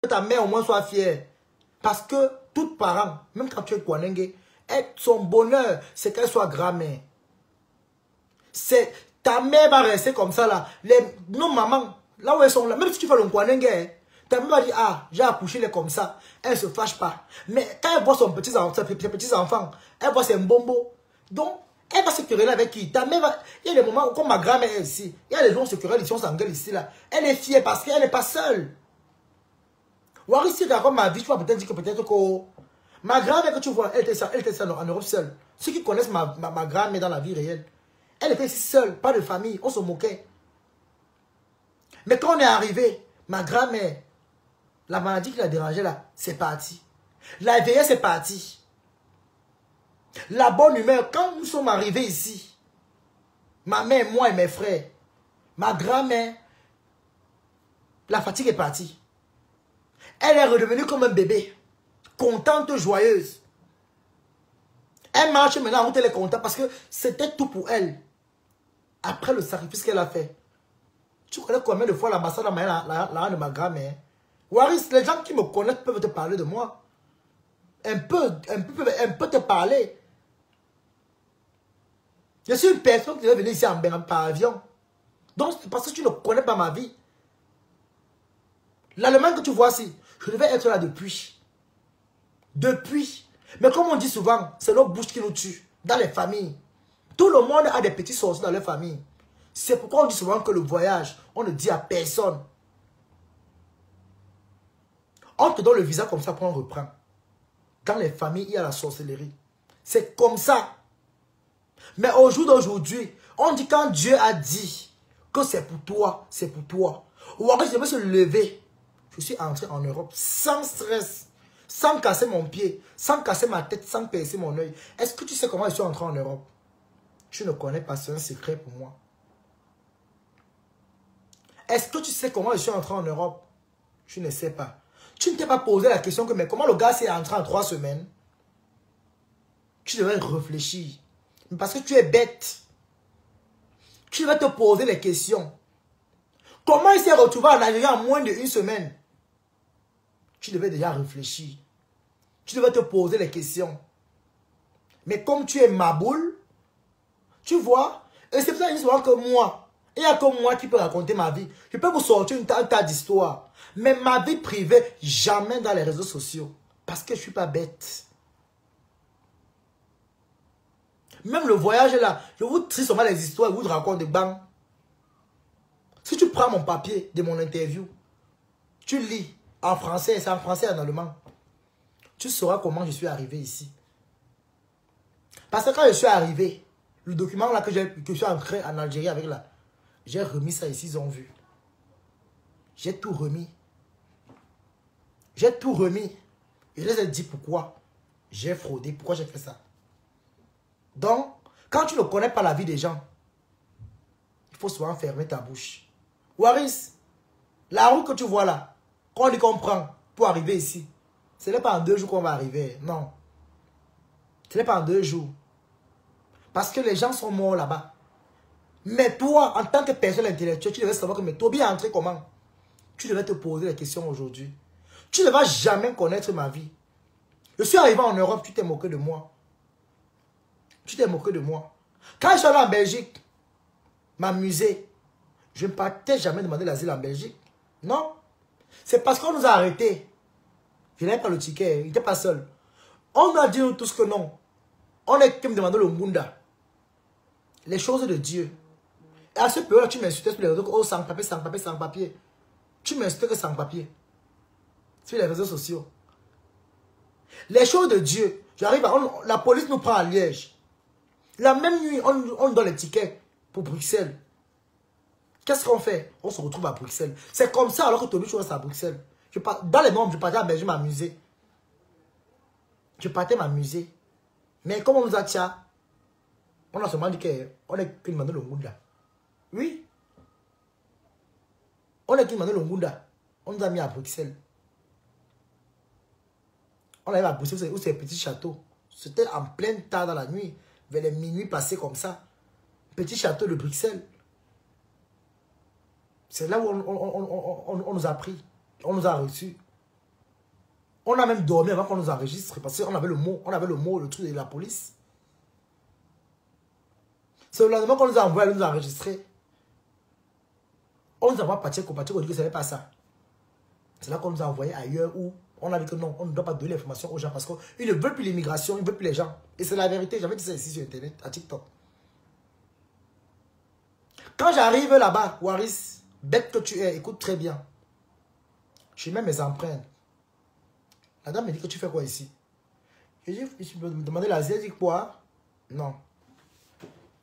ta mère au moins soit fière. Parce que tout parent, même quand tu es Kwanenge, son bonheur, c'est qu'elle soit grand-mère. Ta mère va rester comme ça là. Nos mamans, là où elles sont là, même si tu fais le Kwanenge, ta mère va dire, ah, j'ai accouché, elle est comme ça. Elle ne se fâche pas. Mais quand elle voit ses petits-enfants, elle voit ses bonbons. Donc, elle va se quereller avec qui? Ta mère va... Il y a des moments où, comme ma grand-mère est ici, il y a des gens qui se querellent ici, on s'engueule ici là. Elle est fière parce qu'elle n'est pas seule. Waris, si tu racontes ma vie, tu vas peut-être dire que ma grand-mère que tu vois, elle était en Europe seule. Ceux qui connaissent ma grand-mère dans la vie réelle, elle était ici seule, pas de famille, on se moquait. Mais quand on est arrivé, ma grand-mère, la maladie qui l'a dérangée là, c'est parti. La vieillesse est partie. La bonne humeur, quand nous sommes arrivés ici, ma mère, moi et mes frères, ma grand-mère, la fatigue est partie. Elle est redevenue comme un bébé, contente, joyeuse. Elle marche maintenant en route, elle est contente parce que c'était tout pour elle. Après le sacrifice qu'elle a fait. Tu connais combien de fois l'ambassade a la de ma grand-mère? Waris, les gens qui me connaissent peuvent te parler de moi. Un peu te parler. Je suis une personne qui devait venir ici par avion. Donc, c'est parce que tu ne connais pas ma vie. L'Allemagne que tu vois ici, je devais être là depuis. Depuis. Mais comme on dit souvent, c'est notre bouche qui nous tue. Dans les familles. Tout le monde a des petits sorciers dans leur famille. C'est pourquoi on dit souvent que le voyage, on ne dit à personne. On te donne le visa comme ça pour on reprend. Dans les familles, il y a la sorcellerie. C'est comme ça. Mais au jour d'aujourd'hui, on dit quand Dieu a dit que c'est pour toi, c'est pour toi. Ou alors je vais se lever. Je suis entré en Europe sans stress, sans casser mon pied, sans casser ma tête, sans percer mon œil. Est-ce que tu sais comment je suis entré en Europe? Tu ne connais pas, c'est un secret pour moi. Est-ce que tu sais comment je suis entré en Europe? Je ne sais pas. Tu ne t'es pas posé la question que mais comment le gars s'est entré en 3 semaines? Tu devrais réfléchir. Mais parce que tu es bête. Tu vas te poser les questions. Comment il s'est retrouvé en Algérie en moins d'1 semaine? Tu devais déjà réfléchir. Tu devais te poser les questions. Mais comme tu es ma boule, tu vois, et c'est pour ça que moi, il n'y a que moi qui peux raconter ma vie. Je peux vous sortir un tas d'histoires. Mais ma vie privée, jamais dans les réseaux sociaux. Parce que je ne suis pas bête. Même le voyage là, je vous trie seulement les histoires et vous raconte des bancs. Si tu prends mon papier de mon interview, tu lis en français, c'est en français et en allemand. Tu sauras comment je suis arrivé ici. Parce que quand je suis arrivé, le document là que je suis entré en Algérie avec là, j'ai remis ça ici, ils ont vu. J'ai tout remis. J'ai tout remis. Et je les ai dit pourquoi j'ai fraudé, pourquoi j'ai fait ça. Donc, quand tu ne connais pas la vie des gens, il faut souvent fermer ta bouche. Waris, la route que tu vois là, qu'on y comprend pour arriver ici, ce n'est pas en 2 jours qu'on va arriver. Non. Ce n'est pas en 2 jours. Parce que les gens sont morts là-bas. Mais toi, en tant que personne intellectuelle, tu devais savoir que mais toi, bien entrer comment? Tu devais te poser les questions aujourd'hui. Tu ne vas jamais connaître ma vie. Je suis arrivé en Europe, tu t'es moqué de moi. Tu t'es moqué de moi. Quand je suis allé en Belgique, m'amuser, je ne partais jamais demander l'asile en Belgique. Non. C'est parce qu'on nous a arrêtés. Je n'avais pas le ticket, il n'était pas seul. On a dit nous tous que non. On est qui me demandait le Munda. Les choses de Dieu. Et à ce période, tu m'insultais sur les réseaux. Oh, sans papier, sans papier, sans papier. Tu m'insultais que sans papier. Sur les réseaux sociaux. Les choses de Dieu. J'arrive la police nous prend à Liège. La même nuit, on donne les tickets pour Bruxelles. Qu'est-ce qu'on fait? On se retrouve à Bruxelles. C'est comme ça alors que Toby reste à Bruxelles. Dans les membres, je partais à Belgique m'amuser. Je partais m'amuser. Mais comme on nous a dit, on a seulement dit qu'on est qu'une demandé le Munda. Oui. On est qu'une demandé le Munda. On nous a mis à Bruxelles. On arrive à Bruxelles où c'est un petit château. C'était en plein tard dans la nuit. Vers les minuit passés comme ça. Petit château de Bruxelles. C'est là où on nous a pris. On nous a reçus. On a même dormi avant qu'on nous enregistre parce qu'on avait le mot, le truc de la police. C'est le lendemain qu'on nous a envoyé à nous enregistrer. On nous envoie Pacheco dit que ce n'est pas ça. C'est là qu'on nous a envoyé ailleurs où on a dit que non, on ne doit pas donner l'information aux gens parce qu'ils ne veulent plus l'immigration, ils ne veulent plus les gens. Et c'est la vérité, j'avais dit ça ici sur Internet, à TikTok. Quand j'arrive là-bas, Waris, bête que tu es, écoute très bien. Je mets mes empreintes. La dame me dit que tu fais quoi ici? Je me demandais l'asile, elle dit quoi? Non.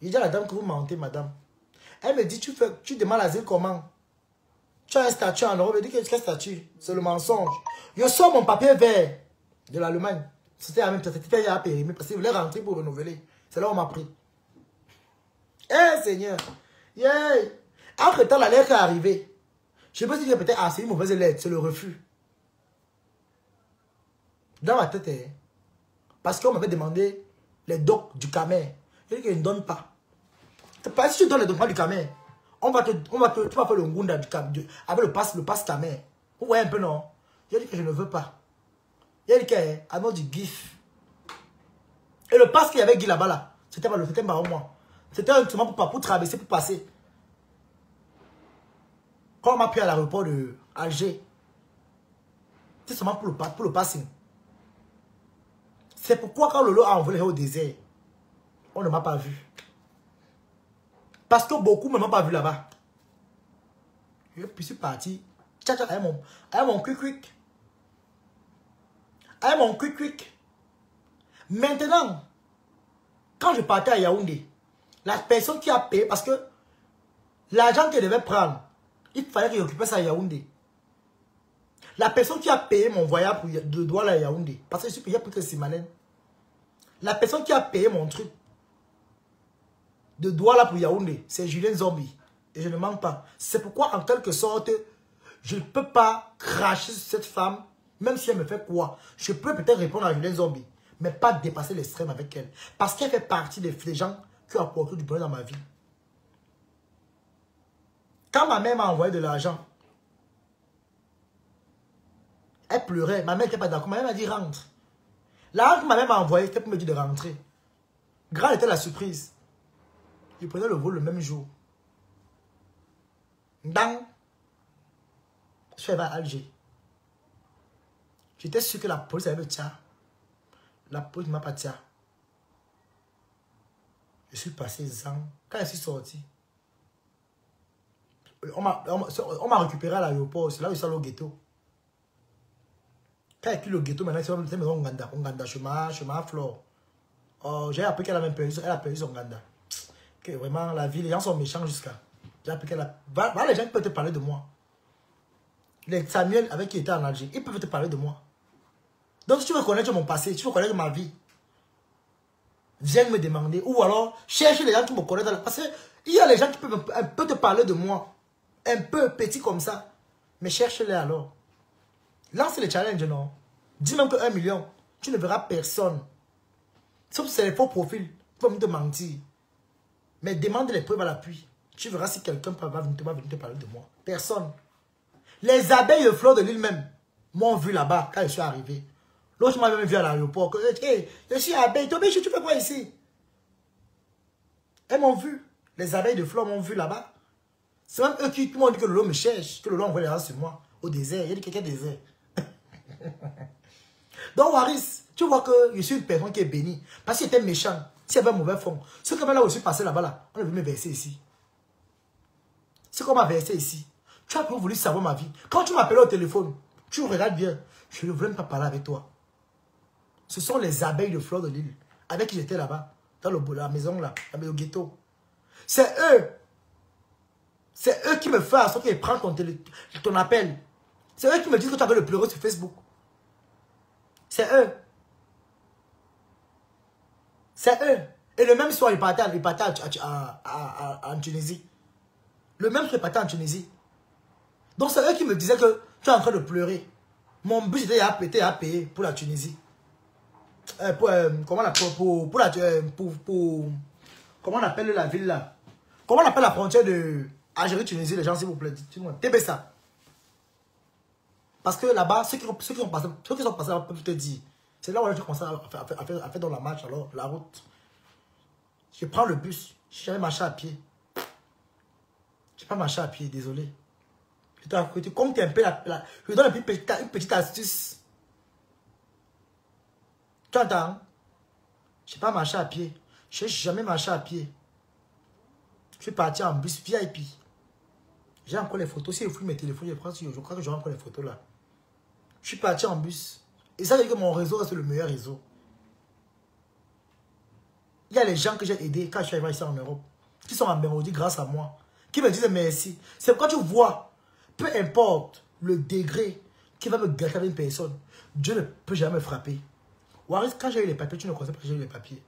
Il dit à la dame que vous mentez, madame. Elle me dit, tu demandes l'asile comment? Tu as un statut en Europe. Elle dit, quel statut? C'est le mensonge. Je sors mon papier vert de l'Allemagne. C'était la même certificat à périmé parce qu'il voulait rentrer pour renouveler. C'est là où on m'a pris. Eh Seigneur! Yeah. Entre-temps, la lettre est arrivée. Je me suis dit peut-être, ah, c'est une mauvaise lettre, c'est le refus. Dans ma tête, hein, parce qu'on m'avait demandé les docs du Camer. Je dis qu'il ne donne pas. Parce que si tu donnes les documents du Camer, tu vas faire le Ngunda avec le pass Camer. Vous voyez un peu, non? Il a dit que je ne veux pas. Il a dit qu'il a nom du GIF. Et le pass qu'il y avait Guy là-bas, là, c'était pas moi. C'était un document pour traverser, pour passer. Quand on m'a pris à l'aéroport de Alger, c'est seulement pour le passing. C'est pourquoi quand Lolo a envolé au désert, on ne m'a pas vu. Parce que beaucoup ne m'ont pas vu là-bas. Et puis je suis parti. Tcha-tcha, avec mon quick-quick. Avec mon quick-quick. Maintenant, quand je partais à Yaoundé, la personne qui a payé, parce que l'argent qu'elle devait prendre, il fallait qu'il occupait ça à Yaoundé. La personne qui a payé mon voyage de Douala à Yaoundé, parce que je suis payé plus que Simalène. La personne qui a payé mon truc de Douala pour Yaoundé, c'est Julien Zombie. Et je ne mens pas. C'est pourquoi, en quelque sorte, je ne peux pas cracher sur cette femme, même si elle me fait quoi. Je peux peut-être répondre à Julien Zombie, mais pas dépasser l'extrême avec elle. Parce qu'elle fait partie des gens qui ont apporté du bonheur dans ma vie. Quand ma mère m'a envoyé de l'argent, elle pleurait. Ma mère n'était pas d'accord. Ma mère m'a dit rentre. L'argent que ma mère m'a envoyé, c'était pour me dire de rentrer. Grande était la surprise. Je prenais le vol le même jour. Dans, je suis arrivé à Alger. J'étais sûr que la police avait le tia. La police ne m'a pas tia. Je suis passé zang. Quand je suis sorti, on m'a récupéré à l'aéroport. C'est là où je suis allé au ghetto. Quand il y a plus le ghetto, maintenant, c'est une maison Nganda, chemin Flore. Oh, j'ai appris qu'elle a même perdu, elle a perdu son Nganda. Que vraiment, la vie, les gens sont méchants jusqu'à. J'ai appris qu'elle a. Voilà les gens qui peuvent te parler de moi. Les Samuel avec qui était en Algérie, ils peuvent te parler de moi. Donc, si tu veux connaître mon passé, tu veux connaître ma vie, viens me demander. Ou alors, cherche les gens qui me connaissent. Parce qu'il y a les gens qui peuvent un peu te parler de moi. Un peu petit comme ça. Mais cherche-les alors. Lance le challenge, non? Dis même que 1 million, tu ne verras personne. Sauf si c'est les faux profils, tu vas me te mentir. Mais demande les preuves à l'appui. Tu verras si quelqu'un va venir te parler de moi. Personne. Les abeilles de fleurs de l'île même m'ont vu là-bas quand je suis arrivé. L'autre m'a même vu à l'aéroport. Hey, je suis abeille. Tu fais quoi ici? Elles m'ont vu. Les abeilles de fleurs m'ont vu là-bas. C'est même eux qui m'ont dit que Lolo me cherche. Que Lolo envoie les gens sur moi. Au désert. Il y a dit quelqu'un désert. Donc Waris, tu vois que je suis une personne qui est bénie. Parce qu'il était méchant. S'il y avait un mauvais fond. Ce que là où je suis passé là-bas, là, on a voulu me verser ici. Ce qu'on m'a versé ici. Tu as voulu savoir ma vie. Quand tu m'appelais au téléphone, tu regardes bien. Je ne voulais même pas parler avec toi. Ce sont les abeilles de fleurs de l'île. Avec qui j'étais là-bas. Dans la maison là. Dans le ghetto. C'est eux. C'est eux qui me font. Sauf qu'ils prennent ton appel. C'est eux qui me disent que tu avais le pleurer sur Facebook. C'est eux. C'est eux. Et le même soir, ils partaient en Tunisie. Le même soir, ils partaient en Tunisie. Donc, c'est eux qui me disaient que tu es en train de pleurer. Mon but, c'était à payer pour la Tunisie. Comment on appelle la ville là? Comment on appelle la frontière de Algérie-Tunisie, les gens, s'il vous plaît? Dites-moi. TBSA. Parce que là-bas, ceux qui sont passés là peuvent te dire. C'est là où j'ai commencé à faire dans la marche, alors, la route. Je prends le bus. Je n'ai jamais marché à pied. Je n'ai pas marché à pied, désolé. Comme tu es un peu je donne une petite astuce. Tu entends? Je n'ai pas marché à pied. Je n'ai jamais marché à pied. Je suis parti en bus VIP. J'ai encore les photos. Si je fouille mes téléphones, je crois que j'aurai encore les photos là. Je suis parti en bus. Et ça veut dire que mon réseau reste le meilleur réseau. Il y a les gens que j'ai aidés quand je suis arrivé ici en Europe, qui sont en mélodie grâce à moi, qui me disent merci. C'est quand tu vois, peu importe le degré qui va me gâter avec une personne, Dieu ne peut jamais me frapper. Waris, quand j'ai eu les papiers, tu ne connaissais pas que j'ai eu les papiers.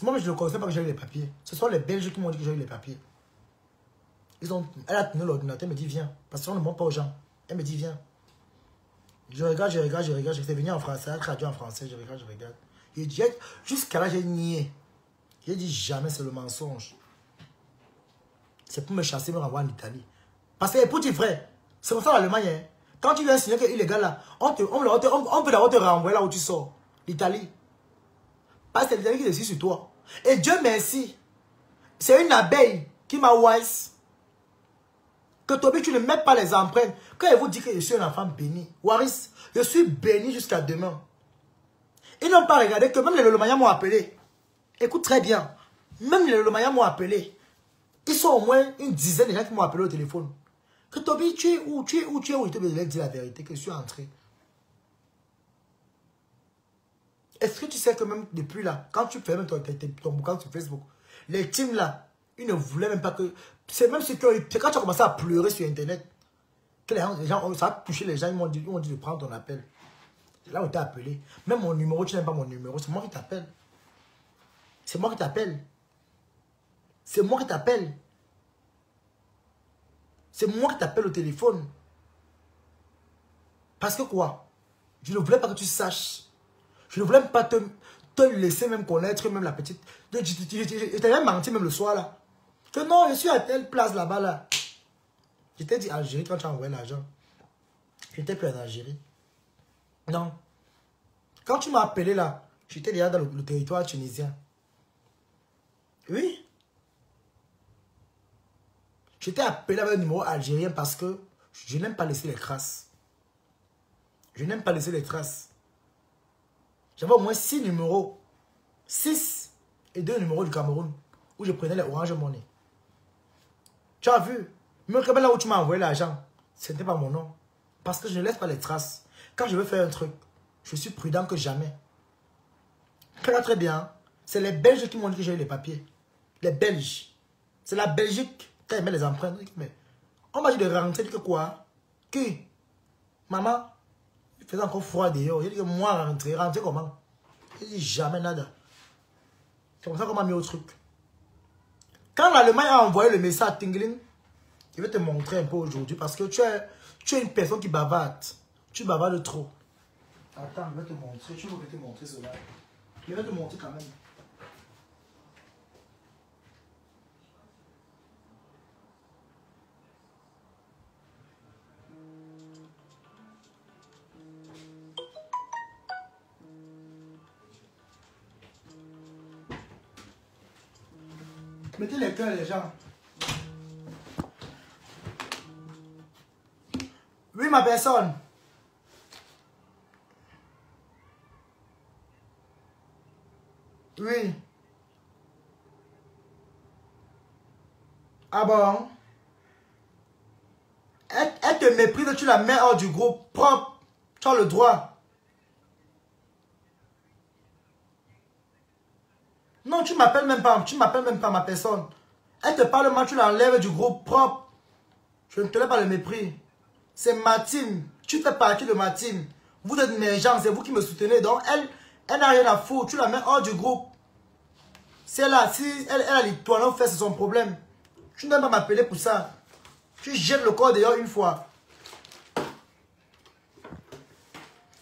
Moi, je ne connaissais pas que j'ai eu les papiers. Ce sont les Belges qui m'ont dit que j'ai eu les papiers. Elle a tenu l'ordinateur, elle me dit viens. Parce qu'on ne montre pas aux gens. Elle me dit viens. Je regarde. J'étais venu en français, elle traduit en français, je regarde. Jusqu'à là, j'ai nié. J'ai dit jamais, c'est le mensonge. C'est pour me chasser, me renvoyer en Italie. Parce que, pour dire vrai, c'est comme ça l'Allemagne. Hein. Quand tu viens signer que illégal là, on peut d'abord te renvoyer là où tu sors. L'Italie. Parce que c'est l'Italie qui décide sur toi. Et Dieu merci, c'est une abeille qui m'a wise. Que toi, tu ne mets pas les empreintes. Quand elle vous dit que je suis un enfant béni, Waris, je suis béni jusqu'à demain. Ils n'ont pas regardé que même les Lolomayas m'ont appelé. Écoute très bien. Même les Lolomayas m'ont appelé. Ils sont au moins une dizaine de gens qui m'ont appelé au téléphone. Que Toby, tu es où? Je te dis la vérité, que je suis entré. Est-ce que tu sais que même depuis là, quand tu fais même ton bouquin sur Facebook, les teams là, ils ne voulaient même pas que... C'est même c'est quand tu as commencé à pleurer sur Internet, que les gens ça a touché les gens, ils m'ont dit de prendre ton appel. Là où tu t'es appelé. Même mon numéro, tu n'aimes pas mon numéro. C'est moi qui t'appelle. C'est moi qui t'appelle. C'est moi qui t'appelle. C'est moi qui t'appelle au téléphone. Parce que quoi? Je ne voulais pas que tu saches. Je ne voulais même pas te laisser même connaître, même la petite. Je t'ai même menti même le soir là. Que non, je suis à telle place là-bas là. Je t'ai dit Algérie quand tu as envoyé l'argent. Je n'étais plus en Algérie. Non. Quand tu m'as appelé là, j'étais déjà dans le territoire tunisien. Oui. J'étais appelé avec un numéro algérien parce que je n'aime pas laisser les traces. Je n'aime pas laisser les traces. J'avais au moins 6 numéros. 6 et 2 numéros du Cameroun où je prenais les Orange Money. Tu as vu? Même là où tu m'as envoyé l'argent, ce n'était pas mon nom. Parce que je ne laisse pas les traces. Quand je veux faire un truc, je suis prudent que jamais. Très bien. C'est les Belges qui m'ont dit que j'ai eu les papiers. Les Belges. C'est la Belgique qui a mis les empreintes. Mais on m'a dit de rentrer. Dit que quoi? Qui? Maman, il faisait encore froid dehors. J'ai dit que moi, rentrer comment? J'ai dit jamais nada. C'est comme ça qu'on m'a mis au truc. Quand l'Allemagne a envoyé le message à Tingling, je vais te montrer un peu aujourd'hui parce que tu es une personne qui bavarde. Tu bavardes trop. Attends, je vais te montrer. Tu veux te montrer cela. Je vais te montrer quand même. Mettez les cœurs, les gens. Oui, ma personne. Oui. Ah bon? Elle te méprise, tu la mets hors du groupe propre. Tu as le droit. Non, tu m'appelles même pas. Tu m'appelles même pas ma personne. Elle te parle mal, tu l'enlèves du groupe propre. Je ne te laisse pas le mépris. C'est ma team. Tu fais partie de ma team. Vous êtes mes gens, c'est vous qui me soutenez. Donc, elle n'a rien à foutre. Tu la mets hors du groupe. C'est là. Si elle a les toilettes fait, c'est son problème. Tu ne dois pas m'appeler pour ça. Tu jettes le corps dehors une fois.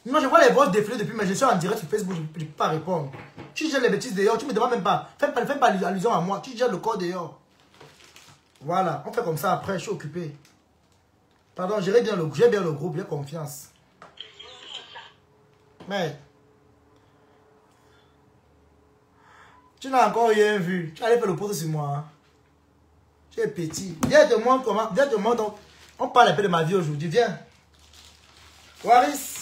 Non, je vois les voix défiler depuis, mais je suis en direct sur Facebook, je ne peux pas répondre. Tu jettes les bêtises dehors, tu ne me demandes même pas. Fais pas allusion à moi, tu jettes le corps dehors. Voilà, on fait comme ça après, je suis occupé. Pardon, j'ai bien le groupe, j'ai confiance. Mais, tu n'as encore rien vu. Tu allais faire le poste sur moi. Hein? Tu es petit. Viens te montrer comment. Viens te montrer. Donc, on parle un peu de ma vie aujourd'hui. Viens. Waris.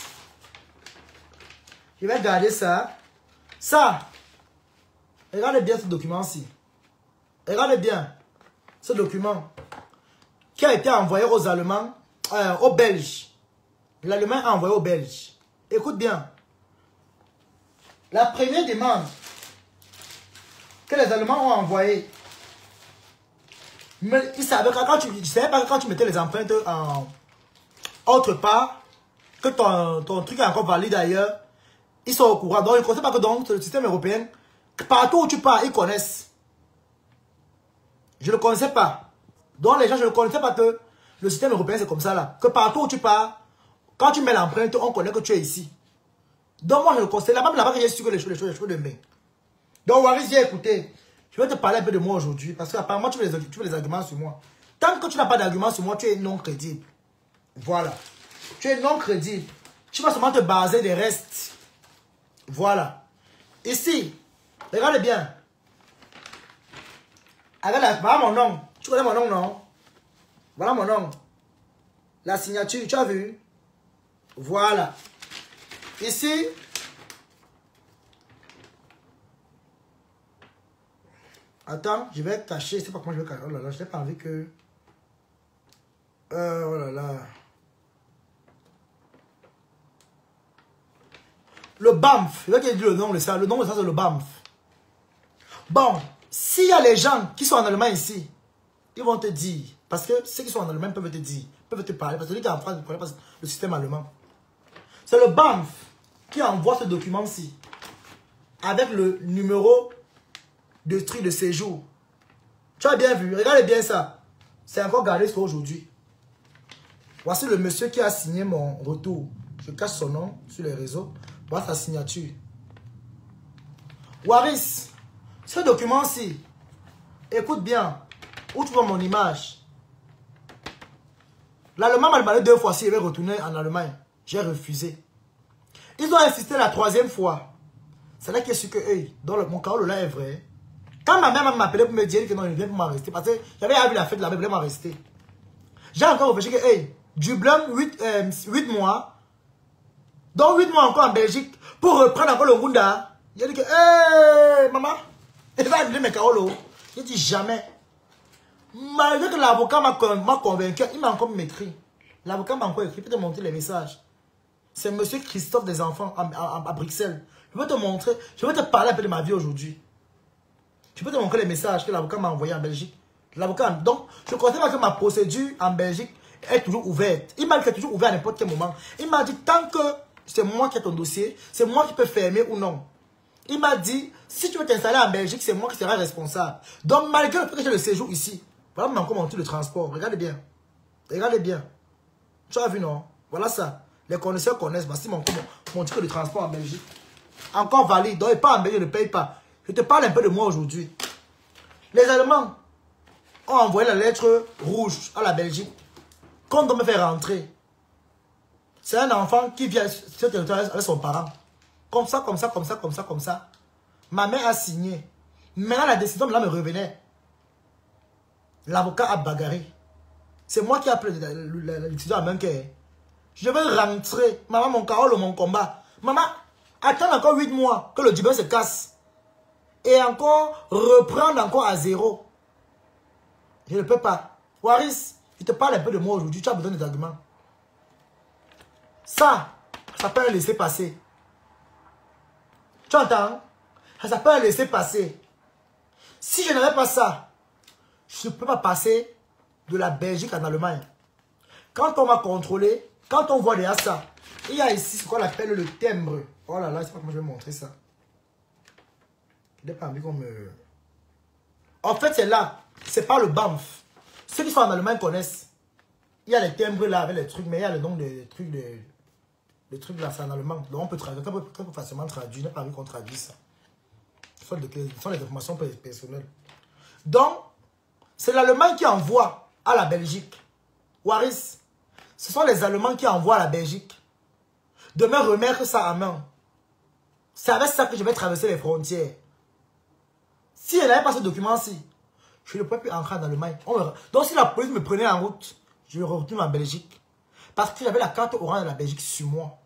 Je vais garder ça. Ça. Regardez bien ce document-ci. Regardez bien ce document qui a été envoyé aux Allemands, aux Belges. L'Allemagne a envoyé aux Belges. Écoute bien. La première demande que les Allemands ont envoyée, mais ils savaient pas que quand tu mettais les empreintes en autre part, que ton truc est encore valide ailleurs, ils sont au courant. Donc, ils ne connaissent pas que donc, le système européen, partout où tu pars, ils connaissent. Je ne le connaissais pas. Donc, les gens, je ne connaissais pas que le système européen, c'est comme ça là. Que partout où tu pars, quand tu mets l'empreinte, on connaît que tu es ici. Donc, moi, je le connaissais. Là-bas, là-bas, j'ai su que les choses de main. Donc, Waris, viens écouter. Je vais te parler un peu de moi aujourd'hui. Parce qu'apparemment, tu veux les arguments sur moi. Tant que tu n'as pas d'arguments sur moi, tu es non crédible. Voilà. Tu es non crédible. Tu vas seulement te baser des restes. Voilà. Ici, regardez bien. Regarde, voilà mon nom. Tu connais mon nom, non? Voilà mon nom. La signature, tu as vu? Voilà. Ici. Attends, je vais cacher. C'est pas comment je vais cacher. Oh là là, je n'ai pas envie que... oh là là. Le BAMF. Je vais te dire le nom de ça. Le nom de ça, c'est le BAMF. Bon, s'il y a les gens qui sont en Allemagne ici, ils vont te dire. Parce que ceux qui sont en Allemagne peuvent te dire. Peuvent te parler. Parce que celui qui est en France ne connaît pas le système allemand. C'est le BAMF qui envoie ce document-ci. Avec le numéro de truc de séjour. Tu as bien vu. Regardez bien ça. C'est encore gardé sur aujourd'hui. Voici le monsieur qui a signé mon retour. Je cache son nom sur les réseaux. Voilà sa signature. Waris, ce document-ci, écoute bien, où tu vois mon image. L'Allemand m'a demandé 2 fois s'il avait retourné en Allemagne. J'ai refusé. Ils ont insisté la 3e fois. C'est là qu'il est sûr que, hey, donc mon carreau là est vrai. Quand ma mère m'a appelé pour me dire que non, il vient pour m'arrêter, parce que j'avais vu la fête là-bas, il voulait m'arrêter. J'ai encore réfléchi que, hey, Dublin, 8 mois. Donc 8 mois encore en Belgique pour reprendre encore le Rwanda. Il a dit que, hé, maman, il va annuler mes carreaux. J'ai dit jamais. Malgré que l'avocat m'a convaincu, il m'a encore écrit. L'avocat m'a encore écrit, il peut te montrer les messages. C'est monsieur Christophe des enfants à Bruxelles. Je vais te montrer, je vais te parler un peu de ma vie aujourd'hui. Je peux te montrer les messages que l'avocat m'a envoyés en Belgique. L'avocat, donc, je considère que ma procédure en Belgique est toujours ouverte. Il m'a dit qu'elle est toujours ouverte à n'importe quel moment. Il m'a dit, tant que c'est moi qui ai ton dossier, c'est moi qui peux fermer ou non. Il m'a dit, si tu veux t'installer en Belgique, c'est moi qui serai responsable. Donc, malgré le fait que j'ai le séjour ici, voilà encore mon truc de transport. Regardez bien. Regardez bien. Tu as vu, non? Voilà ça. Les connaisseurs connaissent. Voici mon truc de transport en Belgique. Encore valide. Donc, pas en Belgique, je ne paye pas. Je te parle un peu de moi aujourd'hui. Les Allemands ont envoyé la lettre rouge à la Belgique. Qu'on doit me faire rentrer. C'est un enfant qui vient sur ce territoire avec son parent. Comme ça, comme ça, comme ça, comme ça, comme ça. Ma mère a signé. Maintenant, la décision de là me revenait. L'avocat a bagarré. C'est moi qui ai appelé la décision à main que je vais rentrer. Maman, mon carreau, mon combat. Maman, attends encore 8 mois que le Dubain se casse. Et encore reprendre encore à 0. Je ne peux pas. Waris, je te parle un peu de moi aujourd'hui. Tu as besoin des arguments. Ça peut laisser passer. Tu entends? Ça peut laisser passer. Si je n'avais pas ça, je ne peux pas passer de la Belgique en Allemagne. Quand on m'a contrôlé, quand on voit déjà ça, il y a ici ce qu'on appelle le timbre. Oh là là, je ne sais pas comment je vais montrer ça. Je n'ai pas envie qu'on me... En fait, c'est là. C'est pas le BAMF. Ceux qui sont en Allemagne connaissent. Il y a les timbres là avec les trucs, mais il y a le nom des trucs de... Les trucs là, c'est en allemand. Donc on peut traduire, on peut facilement traduire. Je n'ai pas envie qu'on traduise ça. Ce sont les informations personnelles. Donc, c'est l'Allemagne qui envoie à la Belgique. Waris, Ce sont les Allemands qui envoient à la Belgique de me remettre ça à main. C'est avec ça que je vais traverser les frontières. Si elle n'avait pas ce document-ci, je ne pourrais plus entrer en Allemagne. Donc si la police me prenait en route, je retourne en Belgique. Parce que j'avais la carte orange de la Belgique sur moi.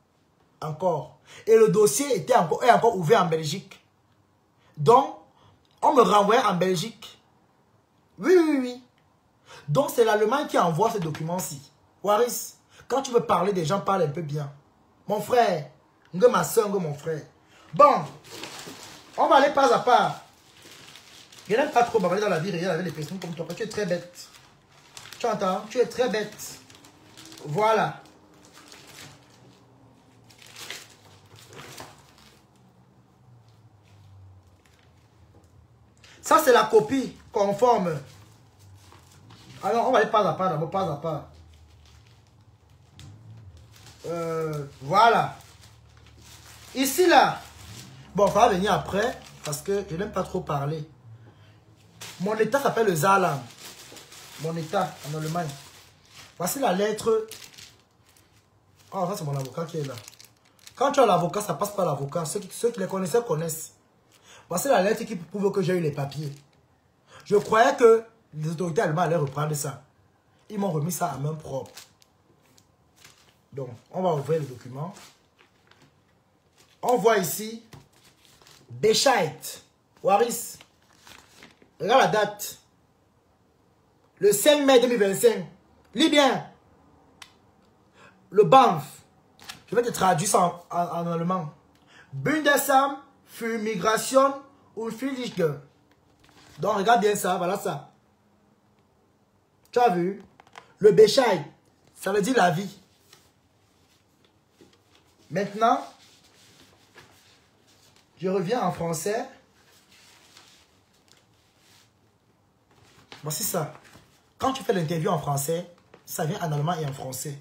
Encore. Et le dossier est encore ouvert en Belgique. Donc, on me renvoyait en Belgique. Oui, oui, oui. Donc, c'est l'Allemagne qui envoie ces documents-ci. Waris, quand tu veux parler, des gens parlent un peu bien. Mon frère, ma soeur, mon frère. Bon, on va aller pas à pas. Je n'aime pas trop bavarder dans la vie réelle avec les personnes comme toi. Parce que tu es très bête. Tu entends? Tu es très bête. Voilà. Ça, c'est la copie conforme. Alors, on va aller pas à pas, d'abord, pas à pas. Voilà. Ici, là. Bon, ça va venir après, parce que je n'aime pas trop parler. Mon état s'appelle le Saarland. Mon état, en Allemagne. Voici la lettre. Oh, ça, c'est mon avocat qui est là. Quand tu as l'avocat, ça passe par l'avocat. Ceux qui les connaissaient connaissent. Voici la lettre qui prouve que j'ai eu les papiers. Je croyais que les autorités allemandes allaient reprendre ça. Ils m'ont remis ça à main propre. Donc, on va ouvrir le document. On voit ici Bescheid. Waris. Regarde la date. Le 5 mai 2025. Lis bien. Le BAMF. Je vais te traduire ça en allemand. Bundesamt für Migration und Flüchtlinge. Donc, regarde bien ça. Voilà ça. Tu as vu? Le Bescheid. Ça veut dire la vie. Maintenant, je reviens en français. Voici ça. Quand tu fais l'interview en français, ça vient en allemand et en français.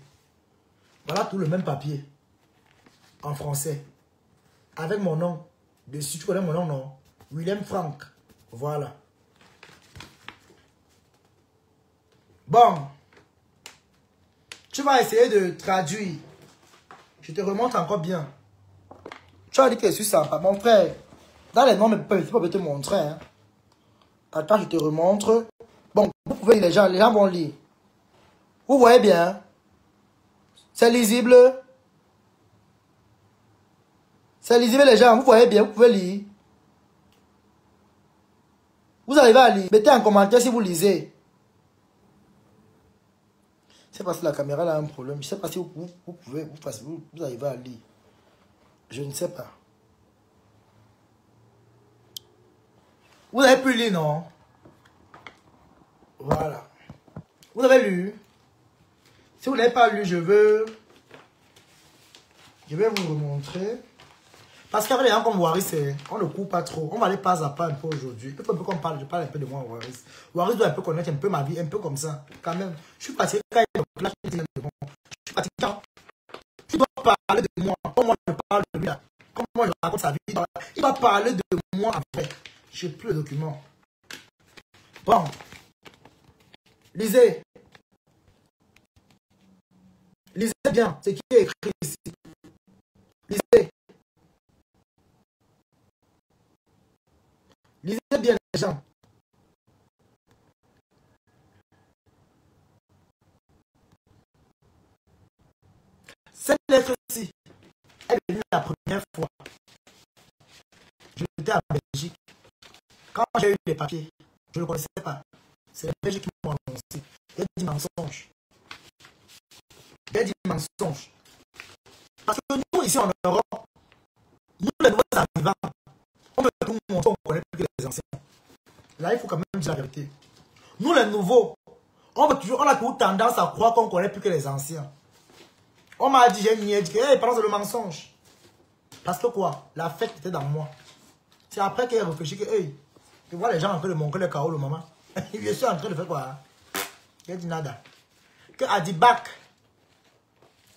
Voilà tout le même papier. En français. Avec mon nom. Dessus, tu connais mon nom, non? William Frank. Voilà. Bon. Tu vas essayer de traduire. Je te remonte encore bien. Tu as dit que je suis sympa. Mon frère, dans les noms, je peux te montrer. Hein. Attends, je te remontre. Bon, vous pouvez lire, les gens vont lire. Vous voyez bien. C'est lisible. C'est lisible, les gens. Vous voyez bien, vous pouvez lire. Vous arrivez à lire. Mettez en commentaire si vous lisez. Je ne sais pas si la caméra là a un problème. Je ne sais pas si vous arrivez à lire. Je ne sais pas. Vous avez pu lire, non? Voilà. Vous avez lu? Si vous n'avez pas lu, je vais vous remontrer. Parce qu'avec les gens comme Waris, on ne court pas trop. On va aller pas à pas un peu aujourd'hui. Il faut un peu qu'on parle. Je parle un peu de moi, Waris. Waris doit un peu connaître un peu ma vie, un peu comme ça. Quand même. Je suis parti quand il y a je suis parti quand tu dois parler de moi. Comment je parle de lui là. Comment je raconte sa vie. Il va parler de moi après. Je n'ai plus le document. Bon. Lisez. Lisez bien ce qui est écrit ici. Lisez. Lisez bien les gens. Cette lettre-ci est venue la première fois. Je l'étais en Belgique. Quand j'ai eu les papiers, je ne le connaissais pas. C'est la Belgique qui m'a annoncé. Il y a des mensonges. Il y a des mensonges. Parce que nous, ici en Europe, nous, les nouveaux arrivants, on veut tout montrer, on connaît plus que les anciens. Là, il faut quand même dire la vérité. Nous, les nouveaux, on a toujours tendance à croire qu'on connaît plus que les anciens. On m'a dit, j'ai dit que, hey, parlons de le mensonge. Parce que quoi? La fête était dans moi. C'est après qu'il a réfléchi que, hey, tu vois les gens en train de montrer le chaos, le maman. Je suis en train de faire quoi? Il a dit nada. Que Adibak.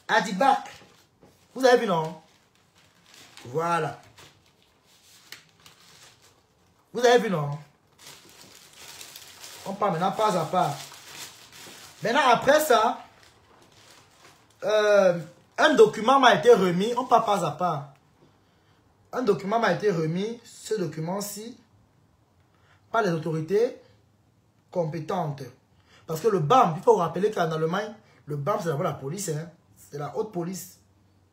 Adibak. Vous avez vu, non? Voilà. Vous avez vu, non? On parle maintenant pas à pas. Maintenant, après ça, Un document m'a été remis, on part pas à pas. Un document m'a été remis, ce document-ci, par les autorités compétentes. Parce que le BAM, il faut rappeler qu'en Allemagne, le BAM, c'est d'abord la police, hein. C'est la haute police.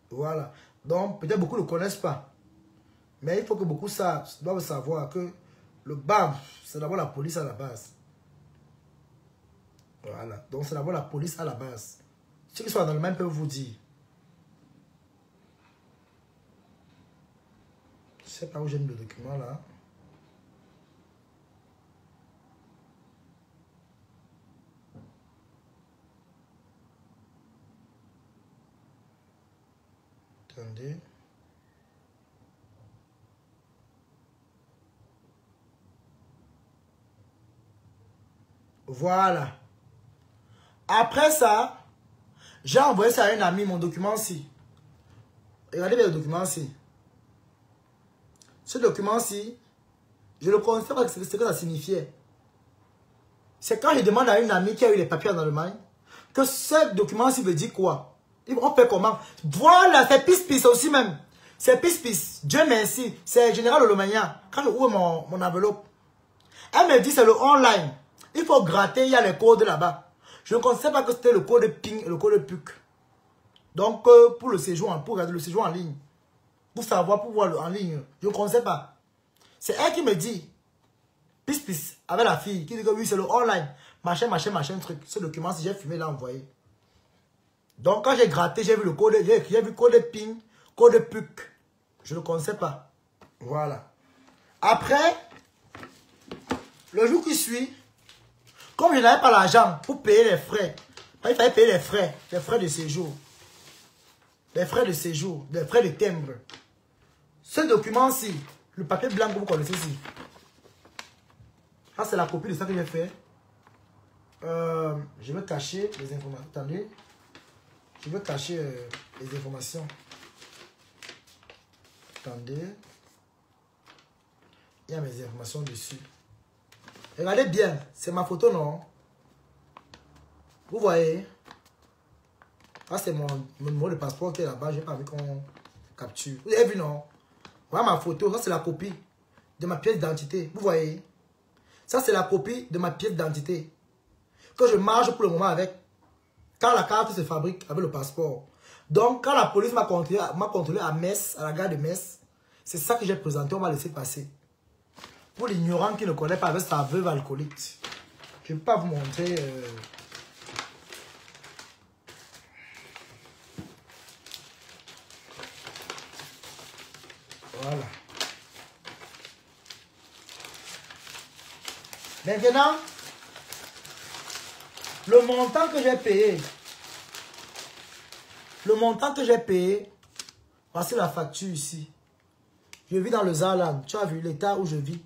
Voilà. Donc, peut-être beaucoup ne connaissent pas. Mais il faut que beaucoup doivent savoir que le BAM, c'est d'abord la police à la base. Voilà. Donc, c'est d'abord la police à la base. Ceux qui sont en Allemagne peuvent vous dire. Je ne sais pas où j'ai mis le document là. Attendez. Voilà. Après ça, j'ai envoyé ça à un ami, mon document-ci. Regardez bien le document-ci. Ce document-ci, je le connaissais pas ce que ça signifiait. C'est quand je demande à une amie qui a eu les papiers en Allemagne que ce document-ci veut dire quoi. On fait comment? Voilà, c'est pis-pis aussi même. C'est pis-pis. Dieu merci. C'est Général Olomania. Quand je ouvre mon enveloppe, elle me dit c'est le online. Il faut gratter, il y a les codes là-bas. Je ne connaissais pas que c'était le code PIN et le code PUC. Donc, pour le séjour, pour regarder le séjour en ligne, pour savoir, pour voir en ligne, je ne connaissais pas. C'est elle qui me dit, pis, avec la fille, qui dit que oui, c'est le online, machin, truc. Ce document, si j'ai fumé, l'a envoyé. Donc, quand j'ai gratté, j'ai vu le code, j'ai vu code PIN, code PUC. Je ne connaissais pas. Voilà. Après, le jour qui suit, comme je n'avais pas l'argent pour payer les frais, il fallait payer les frais de séjour. Les frais de séjour, les frais de timbre. Ce document-ci, le papier blanc que vous connaissez ici. Ça, c'est la copie de ça que j'ai fait. Je vais cacher les informations. Attendez. Je vais cacher les informations. Attendez. Il y a mes informations dessus. Regardez bien. C'est ma photo, non? Vous voyez? Ça, c'est mon numéro de passeport qui est là-bas. Je n'ai pas envie qu'on capture. Vous avez vu, non? Voilà ma photo. Ça, c'est la copie de ma pièce d'identité. Vous voyez? Ça, c'est la copie de ma pièce d'identité. Que je marche pour le moment avec. Quand la carte se fabrique avec le passeport. Donc, quand la police m'a contrôlé à Metz, à la gare de Metz, c'est ça que j'ai présenté. On m'a laissé passer. Pour l'ignorant qui ne connaît pas avec sa veuve alcoolique. Je ne vais pas vous montrer... Voilà. Maintenant, le montant que j'ai payé. Le montant que j'ai payé. Voici la facture ici. Je vis dans le Saarland. Tu as vu l'état où je vis.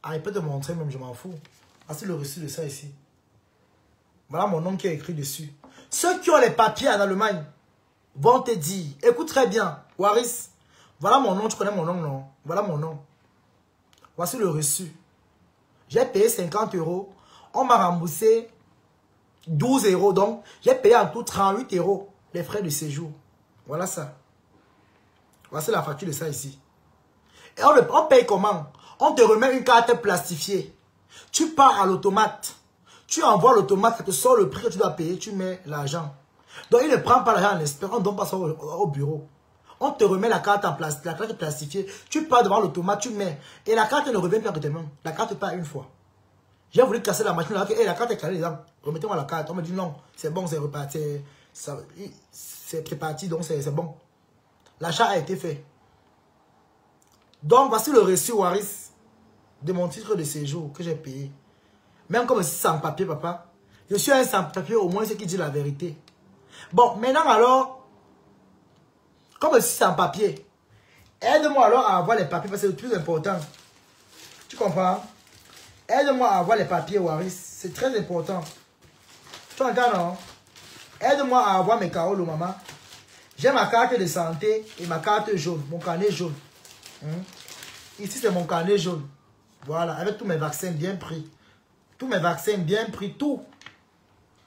Ah, il peut te montrer même, je m'en fous. Voici le reçu de ça ici. Voilà mon nom qui est écrit dessus. Ceux qui ont les papiers en Allemagne vont te dire, écoute très bien, Waris, voilà mon nom, tu connais mon nom, non? Voilà mon nom. Voici le reçu. J'ai payé 50 €. On m'a remboursé 12 €. Donc, j'ai payé en tout 38 € les frais de séjour. Voilà ça. Voici la facture de ça ici. Et on paye comment? On te remet une carte plastifiée. Tu pars à l'automate. Tu envoies l'automate, ça te sort le prix que tu dois payer, tu mets l'argent. Donc, il ne prend pas l'argent en espèces, on ne donne pas ça au bureau. On te remet la carte en plastique, la carte plastifiée. Tu pars devant l'automate, tu mets. Et la carte ne revient pas que tes mains. La carte part une fois. J'ai voulu casser la machine. Et la carte est calée dedans. Remettez-moi la carte. On me dit non, c'est bon, c'est reparti. C'est parti, donc c'est bon. L'achat a été fait. Donc, voici le reçu Waris de mon titre de séjour que j'ai payé. Même comme si c'est sans papier, papa. Je suis un sans papier, au moins, c'est qui dit la vérité. Bon, maintenant alors, comme si c'est sans papier, aide-moi alors à avoir les papiers, parce que c'est le plus important. Tu comprends? Aide-moi à avoir les papiers, Waris. C'est très important. Tu entends, non? Aide-moi à avoir mes carolos, maman. J'ai ma carte de santé et ma carte jaune, mon carnet jaune. Ici, c'est mon carnet jaune. Voilà, avec tous mes vaccins bien pris. Tous mes vaccins bien pris, tout.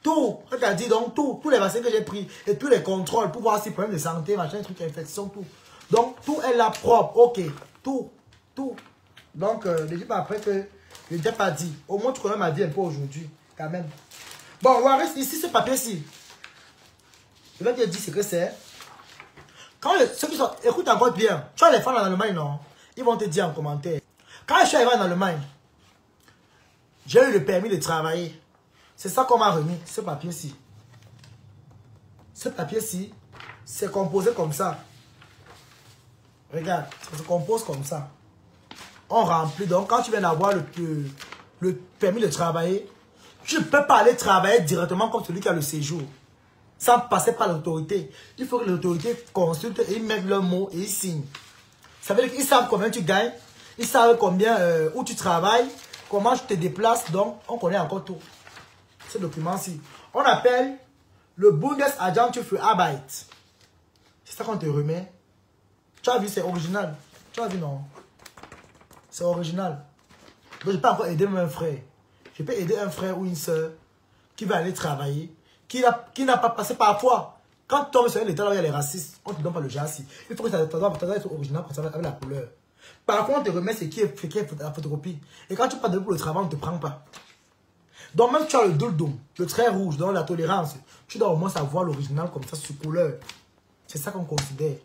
Tout. Regarde, donc tous les vaccins que j'ai pris et tous les contrôles pour voir si problème de santé, machin, truc, infection, tout. Donc, tout est là propre. Ok. Tout. Donc, ne dis pas après que je ne t'ai pas dit. Au moins, tu connais ma vie un peu aujourd'hui. Quand même. Bon, Waris, ici, ce papier-ci. Je vais te dire ce que c'est. Quand ceux qui sont... Écoute encore bien. Tu vois les femmes en Allemagne, non? Ils vont te dire en commentaire. Quand je suis arrivé en Allemagne, j'ai eu le permis de travailler. C'est ça qu'on m'a remis, ce papier-ci. Ce papier-ci, c'est composé comme ça. Regarde, ça se compose comme ça. On remplit. Donc, quand tu viens d'avoir le permis de travailler, tu ne peux pas aller travailler directement comme celui qui a le séjour. Sans passer par l'autorité. Il faut que l'autorité consulte et ils mettent leur mot et ils signent. Ça veut dire qu'ils savent combien tu gagnes. Ils savent combien, où tu travailles, comment tu te déplaces. Donc, on connaît encore tout. Ce document-ci. On appelle le Bundesagentur für Arbeit. C'est ça qu'on te remet. Tu as vu, c'est original. Tu as vu, non? C'est original. Donc, je ne peux pas encore aider un frère. Je peux aider un frère ou une soeur qui va aller travailler, qui n'a pas passé parfois. Quand tu tombes sur un état où il y a les racistes, on ne te donne pas le jassi. Il faut que ça doit être original avec la couleur. Parfois, on te remet ce qui est la photocopie. Et quand tu pars de pour le travail, on ne te prend pas. Donc, même tu as le doudou, le trait rouge, dans la tolérance, tu dois au moins savoir l'original comme ça, sur couleur. C'est ça qu'on considère.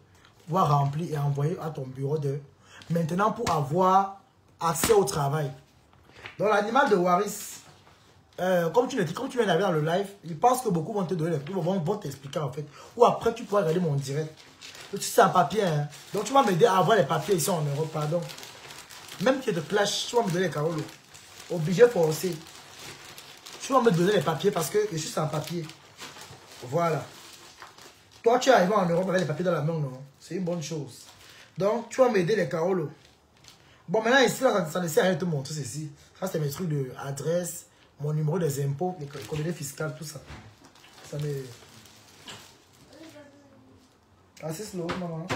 Pouvoir remplir et envoyer à ton bureau de... Maintenant, pour avoir accès au travail. Donc, l'animal de Waris, comme tu viens d'arriver dans le live, je pense que beaucoup vont te donner, vont t'expliquer en fait. Ou après, tu pourras regarder mon direct. C'est un papier, hein. Donc, tu vas m'aider à avoir les papiers ici en Europe, pardon. Même que de clash, tu vas me donner les carolos. Obligé forcé. Tu vas me donner les papiers parce que je suis sans papier. Voilà. Toi, tu es arrivé en Europe avec les papiers dans la main, non? C'est une bonne chose. Donc, tu vas m'aider les carolos. Bon, maintenant, ici, là, ça ne sert à rien de te montrer ceci. Ça, c'est mes trucs d'adresse, mon numéro des impôts, les coordonnées fiscales, tout ça. Ça me... Assez slow, maman.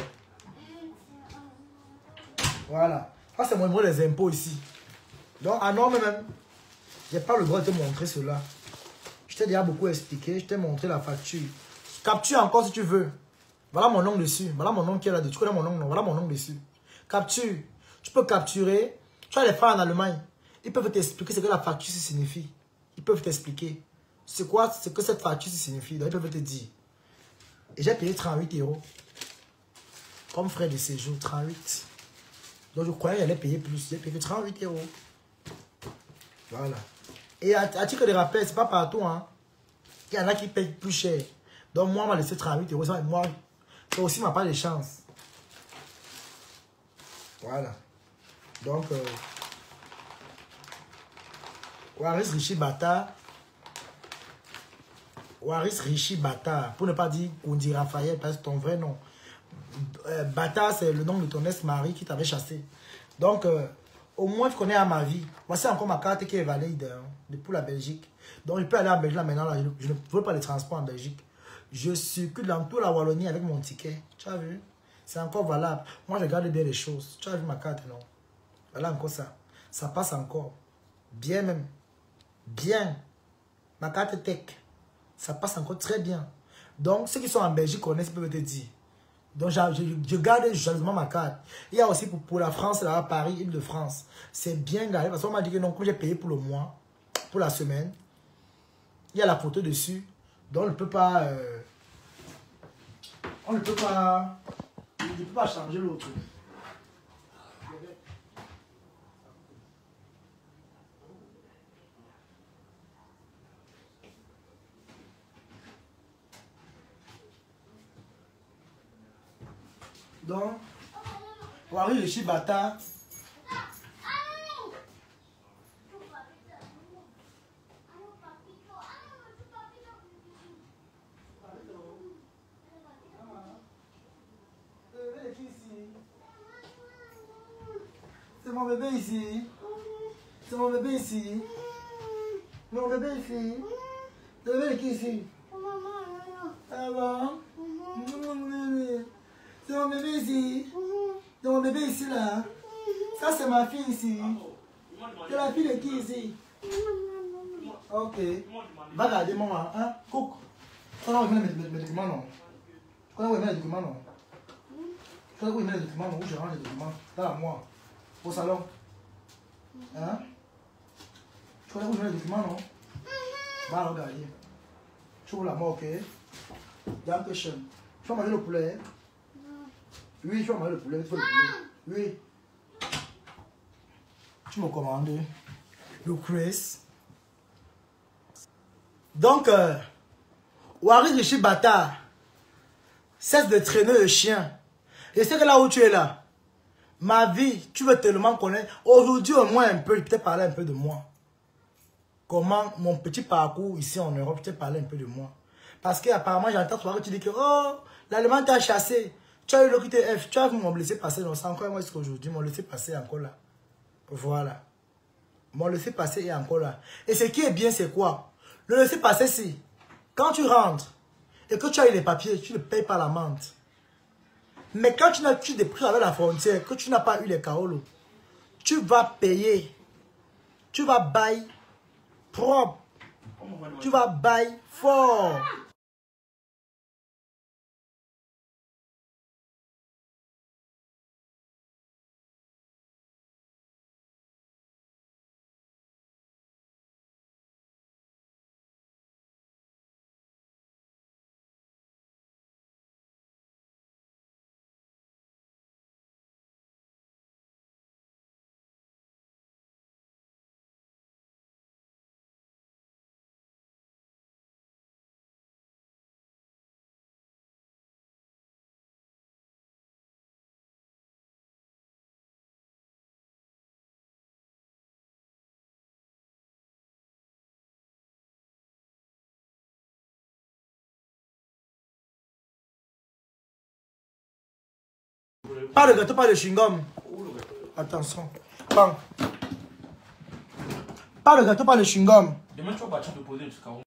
Voilà. Ça, c'est mon numéro des impôts ici. Donc, à norme même, je n'ai pas le droit de te montrer cela. Je t'ai déjà beaucoup expliqué. Je t'ai montré la facture. Capture encore si tu veux. Voilà mon nom dessus. Voilà mon nom qui est là-dessus. Tu connais mon nom, non? Voilà mon nom dessus. Capture. Tu peux capturer. Tu as les frères en Allemagne. Ils peuvent t'expliquer ce que la facture signifie. Ils peuvent t'expliquer. C'est quoi ce que cette facture signifie. Donc, ils peuvent te dire. Et j'ai payé 38 €. Comme frais de séjour, 38. Donc, je croyais qu'elle allait payer plus. J'ai payé 38 €. Voilà. Et à titre de rappel, c'est pas partout. Hein. Il y en a qui payent plus cher. Donc, moi, on m'a laissé 38 €. Ça, moi, ça aussi m'a pas de chance. Voilà. Donc, Waris Rishi Bata. Waris Rishi Bata. Pour ne pas dire Kondi Raphaël, parce que ton vrai nom. Bata, c'est le nom de ton ex-mari qui t'avait chassé. Donc, au moins, tu connais à ma vie. Voici encore ma carte qui est valide pour la Belgique. Donc, je peux aller en Belgique là maintenant. Là, je ne veux pas les transports en Belgique. Je circule dans toute la Wallonie avec mon ticket. Tu as vu? C'est encore valable. Moi, je garde bien les choses. Tu as vu ma carte, non? Voilà encore ça. Ça passe encore. Bien même. Bien. Ma carte tech. Ça passe encore très bien. Donc, ceux qui sont en Belgique connaissent, peuvent te dire. Donc, je garde jalousement ma carte. Il y a aussi pour la France, là, à Paris, Île-de-France. C'est bien gardé. Parce qu'on m'a dit que non, comme j'ai payé pour le mois, pour la semaine, il y a la photo dessus. Donc, on ne peut pas... on ne peut pas... Je ne peux pas changer l'autre. Donc, Wari le Shibata. C'est mon bébé ici. C'est mon bébé ici. Mon bébé ici. Le bébé qui ici? Ah bon? C'est mon bébé ici. C'est mon bébé ici là. Ça c'est ma fille ici. C'est la fille de qui ici? Ok. Va garder maman. Hein? Cook. Tu connais où il met mes documents, non? Tu connais où il met les documents, non? Tu connais où il met les documents, non? Où je range les documents? Dans la moire. Au salon. Hein? Tu connais où il met les documents, non? Va regarder. Tu ouvres la main, ok? Danke schön. Tu vas manger le poulet? Oui, tu vas manger le poulet. Tu veux le poulet? Oui. Tu me commandes le Chris. Donc, Waris Rishi Bata, cesse de traîner le chien. Je sais que là où tu es là, ma vie, tu veux tellement connaître. Aujourd'hui, au moins un peu, je peux te parler un peu de moi. Comment mon petit parcours ici en Europe, je te parler un peu de moi. Parce qu'apparemment, j'entends souvent que tu dis que oh, l'Allemand t'a chassé. Tu as eu le QTF, tu as vu mon blessé passer. Non, c'est encore moi jusqu'à aujourd'hui. Mon laissé passer est encore là. Voilà. Mon laissé passer est encore là. Et ce qui est bien, c'est quoi? Le laissé passer, si quand tu rentres et que tu as eu les papiers, tu ne payes pas l'amende. Mais quand tu n'as plus de prix avec la frontière, que tu n'as pas eu les caolos, tu vas payer. Tu vas bailler propre. Tu vas bailler fort. Pas de gâteau, pas de chewing-gum. Attention. Bon. Pas de gâteau, pas de chewing-gum. Demain, tu vas partir te poser jusqu'à où?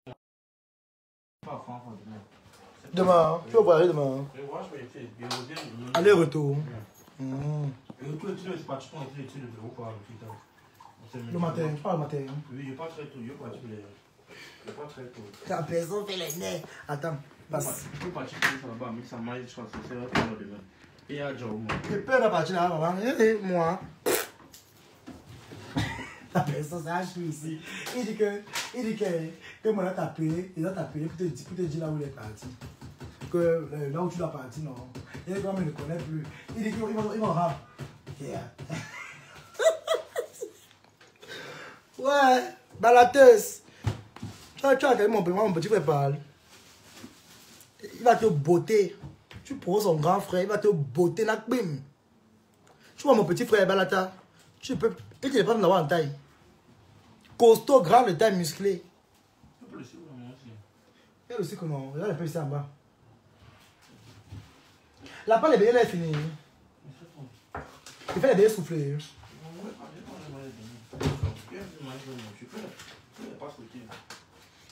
Demain. Tu vas voir demain. Aller-retour. Le matin, pas le matin. Oui, je pas très tôt. Je pas très tôt. La personne fait les nez. Attends, passe. Je peux partir là-bas, mais ça m'a dit, je crois que c'est demain. Et il y a déjà au moins. Je peux partir là, maman. Et moi. La personne s'est acheté ici. Il dit que moi, t'as payé. Il a tapé pour te dire là où il est parti. Que là où tu dois partir, non. Et comme il ne connaît plus. Il dit qu'il va rap. Yeah. Ouais, balateuse. Tu as quand même mon petit frère parle. Il va te botter. Tu prends son grand frère, il va te botter la bim. Tu vois mon petit frère Balata. Tu peux. Il n'est pas de l'avoir en taille. Costaud, grand de taille musclé. Tu peux le suivre moi aussi. Il y a le sucre non. Regarde un peu ici en bas. La palle est bien, elle est finie. Il fait les bébés souffler.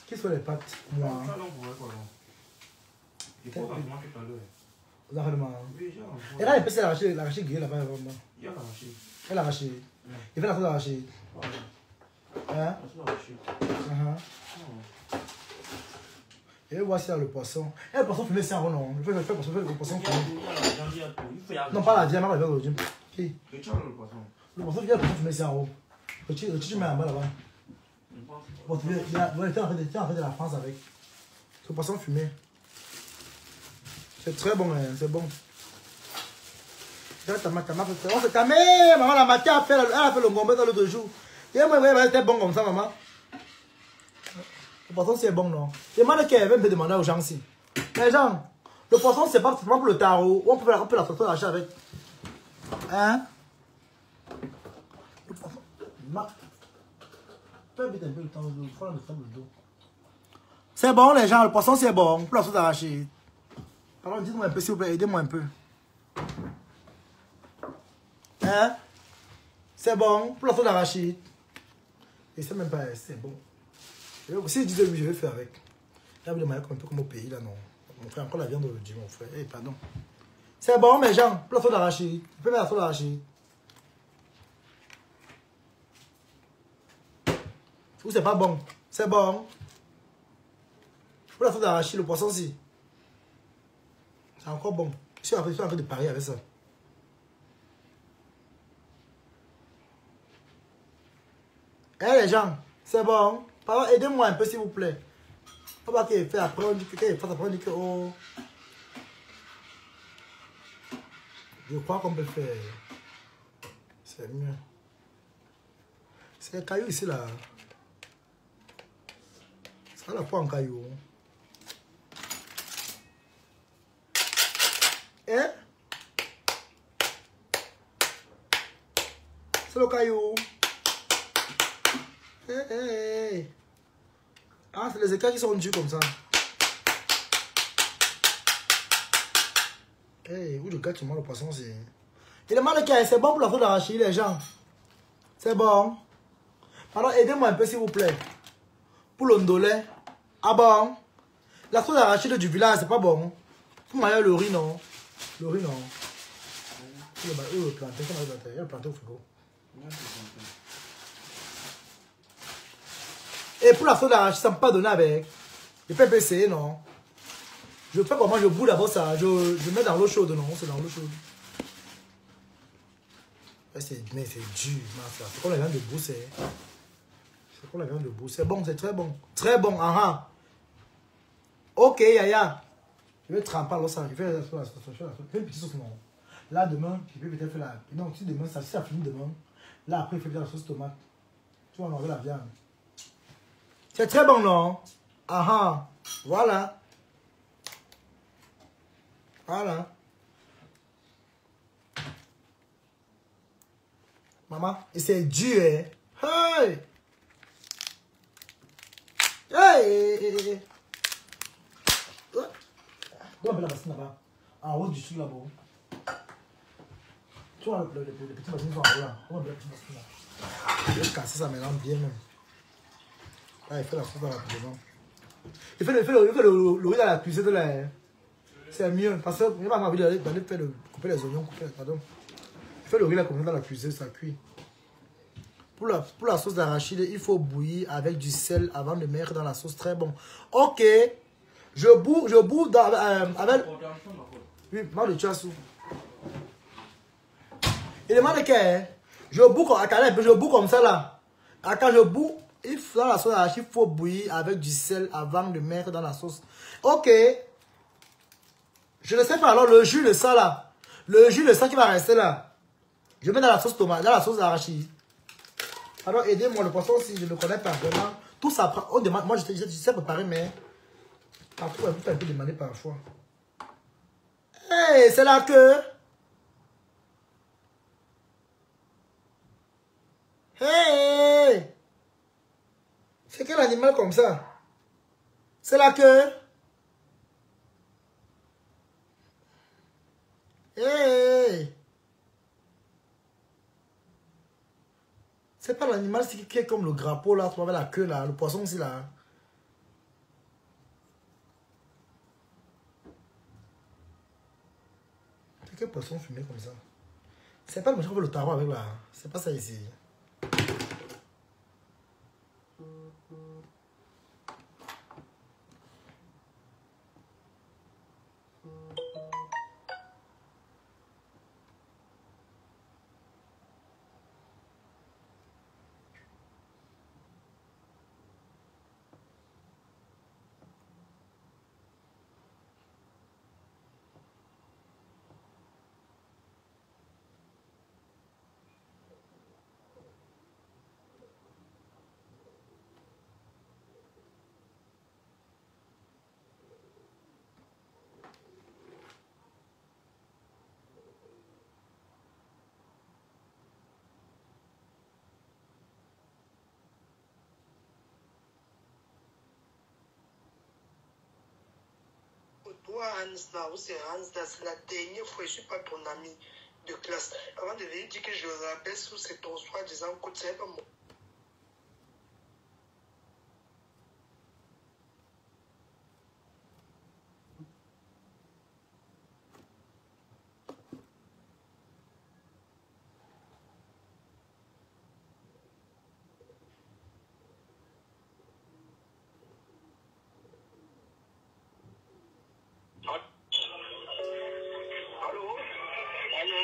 Qui sont les pâtes? Moi. Il faut que tu manges tout à l'heure. Vous avez demandé. Oui, Et là, il peut l'arracher grillé là-bas. il y a l'arraché. Elle a arraché. Il fait la chose arrachée. Hein? Et voici là le poisson. Et le poisson fumé, c'est un bon nom. Il faut le poisson fumé. Non, pas la diamant, avec le gym. Qui? Le poisson. Le poisson fumé, c'est un bon. Le tu mets en bas là-bas. Bon, tu es en fait de la France avec. Ce poisson fumé. C'est très bon, hein, c'est bon. Ta mère, maman, la matin, elle a fait le gombet dans l'autre jour. Et moi, c'était bon comme ça, maman. Le poisson, c'est bon, non? Demande qu'elle veut me demander aux gens si. Les gens, le poisson, c'est pas pour le tarot. On peut la photo d'achat avec. Hein? Le poisson. Fais vite un peu le temps, il faut le dos. C'est bon, les gens, le poisson, c'est bon. Pour la sauce arrachée. Alors, dites-moi un peu, s'il vous plaît, aidez-moi un peu. Hein? C'est bon, pour la sauce d'arachide. Et c'est même pas, c'est bon. Si je disais oui, je vais faire avec. Là, vous demandez un peu comme au pays, là, non. On fait encore la viande aujourd'hui, mon frère. Eh, pardon. C'est bon, mes gens, pour la sauce d'arachide. Vous pouvez mettre la sauce d'arachide. Ou c'est pas bon. C'est bon. Pour la sauce d'arachide, le poisson aussi. C'est encore bon. Je suis en train de parier avec ça. Eh les gens, c'est bon. Pardon, aidez-moi un peu s'il vous plaît. Faut pas qu'il fait après, on dit que oh. Je crois qu'on peut faire. C'est mieux. C'est un caillou ici là. Ça la pas en caillou. Hein? C'est le caillou. Hey. Ah, c'est les écailles qui sont durs comme ça. Hey, où je gâte moi le poisson, c'est. Il est mal c'est bon pour la faute d'arachide, les gens. C'est bon. Alors, aidez-moi un peu, s'il vous plaît. Pour l'ondolé. Ah bon? La sauce d'arachide du village, c'est pas bon. Faut manger le riz, non? Le riz, non. Où le plantain? Il y a le plantain au frigo. Et pour la sauce d'arachide, ça ne peut pas donner avec. Je peux essayer, non? Je fais comment? Je boule d'abord ça. Je mets dans l'eau chaude, non? C'est dans l'eau chaude. Mais c'est dur, c'est comme la viande de boue, c'est comme la viande de boue. C'est bon, c'est très bon. Très bon, ah. Ok, Yaya. Je vais tremper alors ça. Je fais la sauce. Je fais une petite sauce, non? Là, demain, je vais peut-être faire la. Non, si demain, si ça finit demain. Là, après, il fait la sauce tomate. Tu vas enlever la viande. C'est très bon, non? Ah, voilà. Voilà. Maman, et c'est dur, hein? Hey! Hey! Où est la bassine là-bas? En haut du truc là-bas. Tu vois, les petits bassines sont en haut là. Où est la petite bassine là? Je vais casser ça maintenant bien même. Là, il fait la sauce dans la cuisine. Il fait le riz dans la cuisine là. C'est mieux. Parce que je n'ai pas envie d'aller faire couper les oignons. Pardon. Il fait le riz là comme ça dans la cuisine, ça cuit. Pour la sauce d'arachide, il faut bouillir avec du sel avant de mettre dans la sauce. Très bon. Ok. Je boue avec... Oui, mal de chassou. Il demande que je boue comme ça là. Quand je boue, dans la sauce d'arachide, il faut bouillir avec du sel avant de mettre dans la sauce. Ok. Je ne sais pas alors le jus de ça là. Le jus de ça qui va rester là. Je mets dans la sauce tomate, dans la sauce d'arachide. Alors aidez-moi le poisson si je ne le connais pas vraiment. Tout ça prend. On demande. Moi je sais préparer mais parfois il faut un peu demander parfois. Hey, c'est la queue. Hey! C'est quel animal comme ça? C'est la queue. Hey! C'est pas l'animal qui est comme le grappot là, tu vois, avec la queue là, le poisson aussi là. C'est quel poisson fumé comme ça? C'est pas le machin qu'on fait le tarot avec là. C'est pas ça ici. Toi, Hans, là, où c'est Hans, là, c'est la dernière fois, je ne suis pas ton ami de classe. Avant de venir dire que je rappelle sous c'est ton soi-disant coup de c'est pas moi. Allô?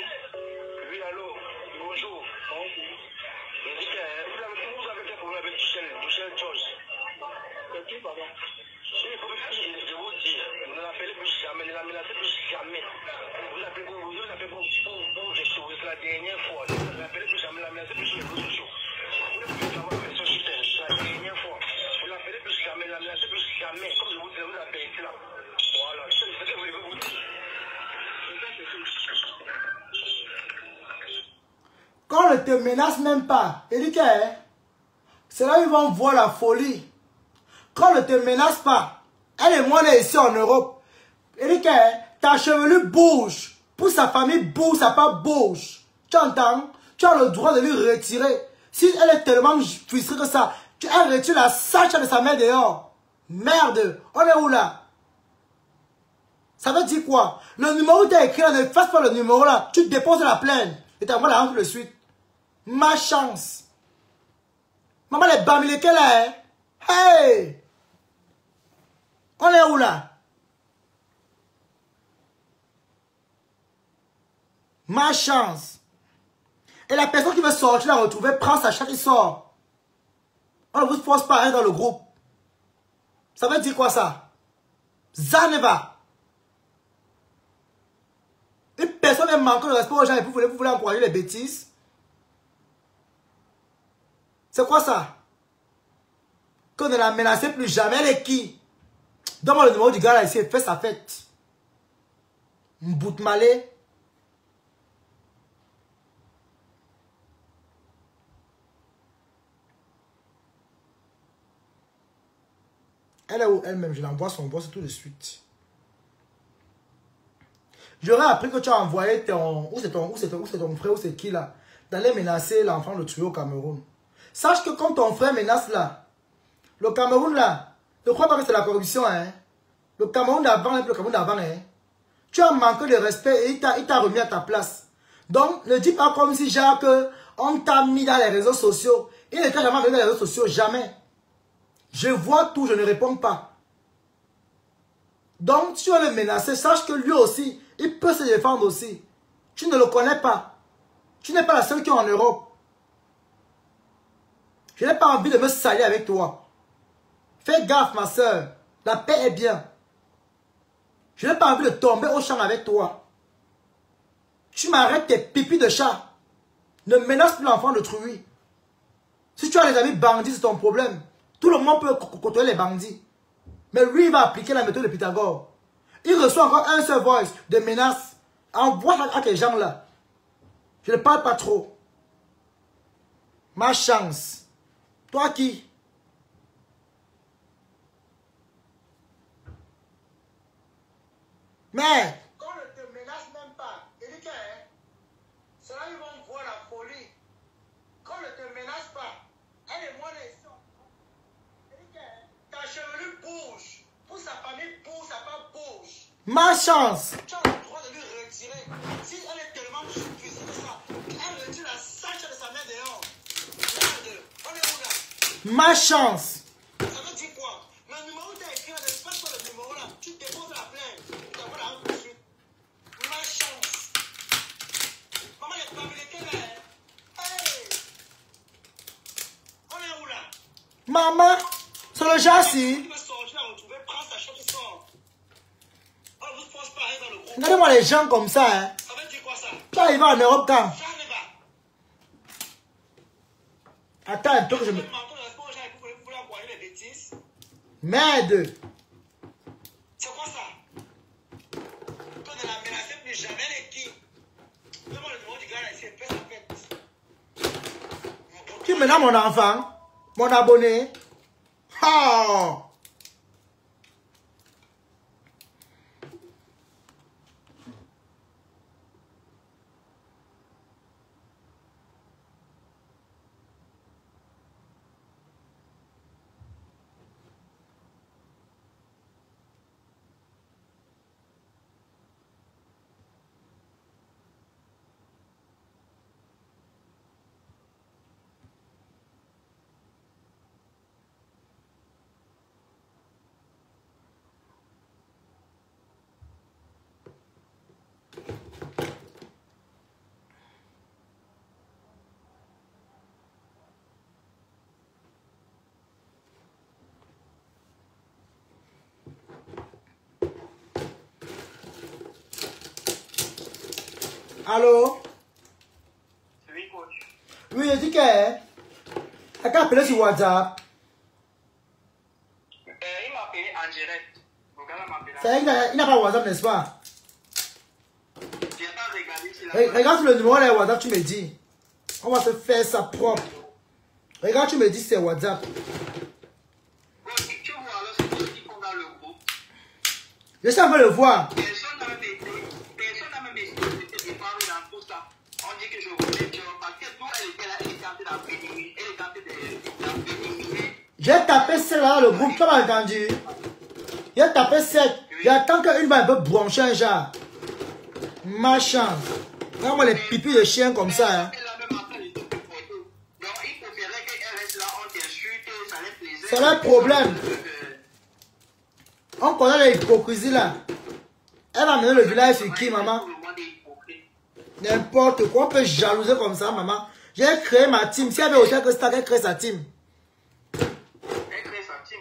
Oui, allô? Bonjour. Je dis que vous avez fait problème avec Michel George. C'est qui, pardon? Je vous dis, ne l'appelez plus jamais, ne la menacez plus jamais. Vous appelez pour des choses, la dernière fois. Ne l'appelez plus jamais, ne la menacez plus sur les réseaux sociaux. Vous ne pouvez savoir la version sur terre, la dernière fois. Vous l'appelez plus jamais, ne la menacez plus jamais. Comme je vous dis, vous appelez là. Voilà, c'est ce que je voulais vous dire. Quand on ne te menace même pas, il dit que c'est là où ils vont voir la folie. Quand on ne te menace pas, elle et moi on est ici en Europe. Il dit que ta chevelure bouge, pour sa famille bouge, sa part bouge. Tu entends? Tu as le droit de lui retirer. Si elle est tellement frustrée que ça, elle retire la sache de sa mère dehors. Merde, on est où là? Ça veut dire quoi? Le numéro que tu as écrit là, ne fasse pas le numéro là. Tu déposes la plainte et tu envoies la honte de suite. Ma chance. Maman, les bamileke là, hein? Hey! On est où là? Ma chance. Et la personne qui veut sortir la retrouver prend sa chatte et sort. On ne vous force pas à être dans le groupe. Ça veut dire quoi ça? Zaneva. Une personne est manquant de respect aux gens et vous voulez encourager les bêtises. C'est quoi ça? Qu'on ne la menacez plus jamais. Elle est qui? Donne-moi le numéro du gars là ici et fais sa fête. Mbout malé. Elle est où elle-même? Je l'envoie son boss tout de suite. J'aurais appris que tu as envoyé ton... Où c'est ton frère? Où c'est qui là? D'aller menacer l'enfant de tuer au Cameroun. Sache que quand ton frère menace là, le Cameroun là, ne crois pas que c'est la corruption, hein. Le Cameroun d'avant, le Cameroun d'avant, hein. Tu as manqué de respect et il t'a remis à ta place. Donc, ne dis pas comme si Jacques, on t'a mis dans les réseaux sociaux. Il n'était jamais venu dans les réseaux sociaux, jamais. Je vois tout, je ne réponds pas. Donc, si tu veux le menacer, sache que lui aussi, il peut se défendre aussi. Tu ne le connais pas. Tu n'es pas la seule qui est en Europe. Je n'ai pas envie de me salir avec toi. Fais gaffe, ma soeur. La paix est bien. Je n'ai pas envie de tomber au champ avec toi. Tu m'arrêtes tes pipis de chat. Ne menace plus l'enfant d'autrui. Si tu as des amis bandits, c'est ton problème. Tout le monde peut côtoyer les bandits. Mais lui, il va appliquer la méthode de Pythagore. Il reçoit encore un seul voice de menace. Envoie à ces gens-là. Je ne parle pas trop. Ma chance. Toi qui? Mais, quand on ne te menace même pas, il dit que c'est là ils vont voir la folie. Quand on ne te menace pas, elle et moi les sons. Il dit que ta chevelure bouge. Pour sa famille bouge, sa part bouge. Ma chance. Tu as le droit de lui retirer. Si elle est tellement puissante que ça, elle retire la sache de sa mère dehors. Merde, on est où là? Ma chance. Ça veut dire quoi? Le numéro que tu as écrit là, ne passe pas le numéro là. Tu déposes la plainte. Tu t'envoies la honte dessus. Ma chance. Maman, il y a pas militaire là. Hey! On est où là? Maman, c'est le châssis. Regardez-moi les gens comme ça, hein. Ça veut dire quoi ça? Tu arrives en Europe quand? Attends un peu que je me... Merde! C'est quoi ça? Toi ne la menacez plus jamais les qui? Donne-moi le numéro du gars là ici, fais sa fête. Tu menaces mon enfant? Mon abonné? Oh! Allô? Oui, coach. Oui, je dis que... Elle a appelé sur WhatsApp. Il m'a appelé en direct. Le gars m'a appelé. Il n'a pas WhatsApp, n'est-ce pas? J'ai pas regardé si la... Regarde sur le numéro de WhatsApp, tu me dis. On va se faire ça propre. Regarde, tu me dis c'est WhatsApp. Tu vois alors c'est toi qui sont dans le groupe. Je sais, on va le voir. Personne n'a même essayé de parler dans tout ça. On dit que je voulais dire parce que tout elle était là, elle était en train d'éliminer. Elle était en train d'éliminer. J'ai tapé celle là, le groupe, tu m'as entendu? J'ai tapé cette. J'attends qu'une va un peu brancher un genre. Machin. Regarde-moi les pipis de chiens comme ça. Hein. C'est leur problème. On connaît l'hypocrisie là. Elle va mener le village sur qui, maman? N'importe quoi, on peut jalouser comme ça, maman. J'ai créé ma team. Si elle avait autant que ça, elle crée sa team. Elle crée sa team.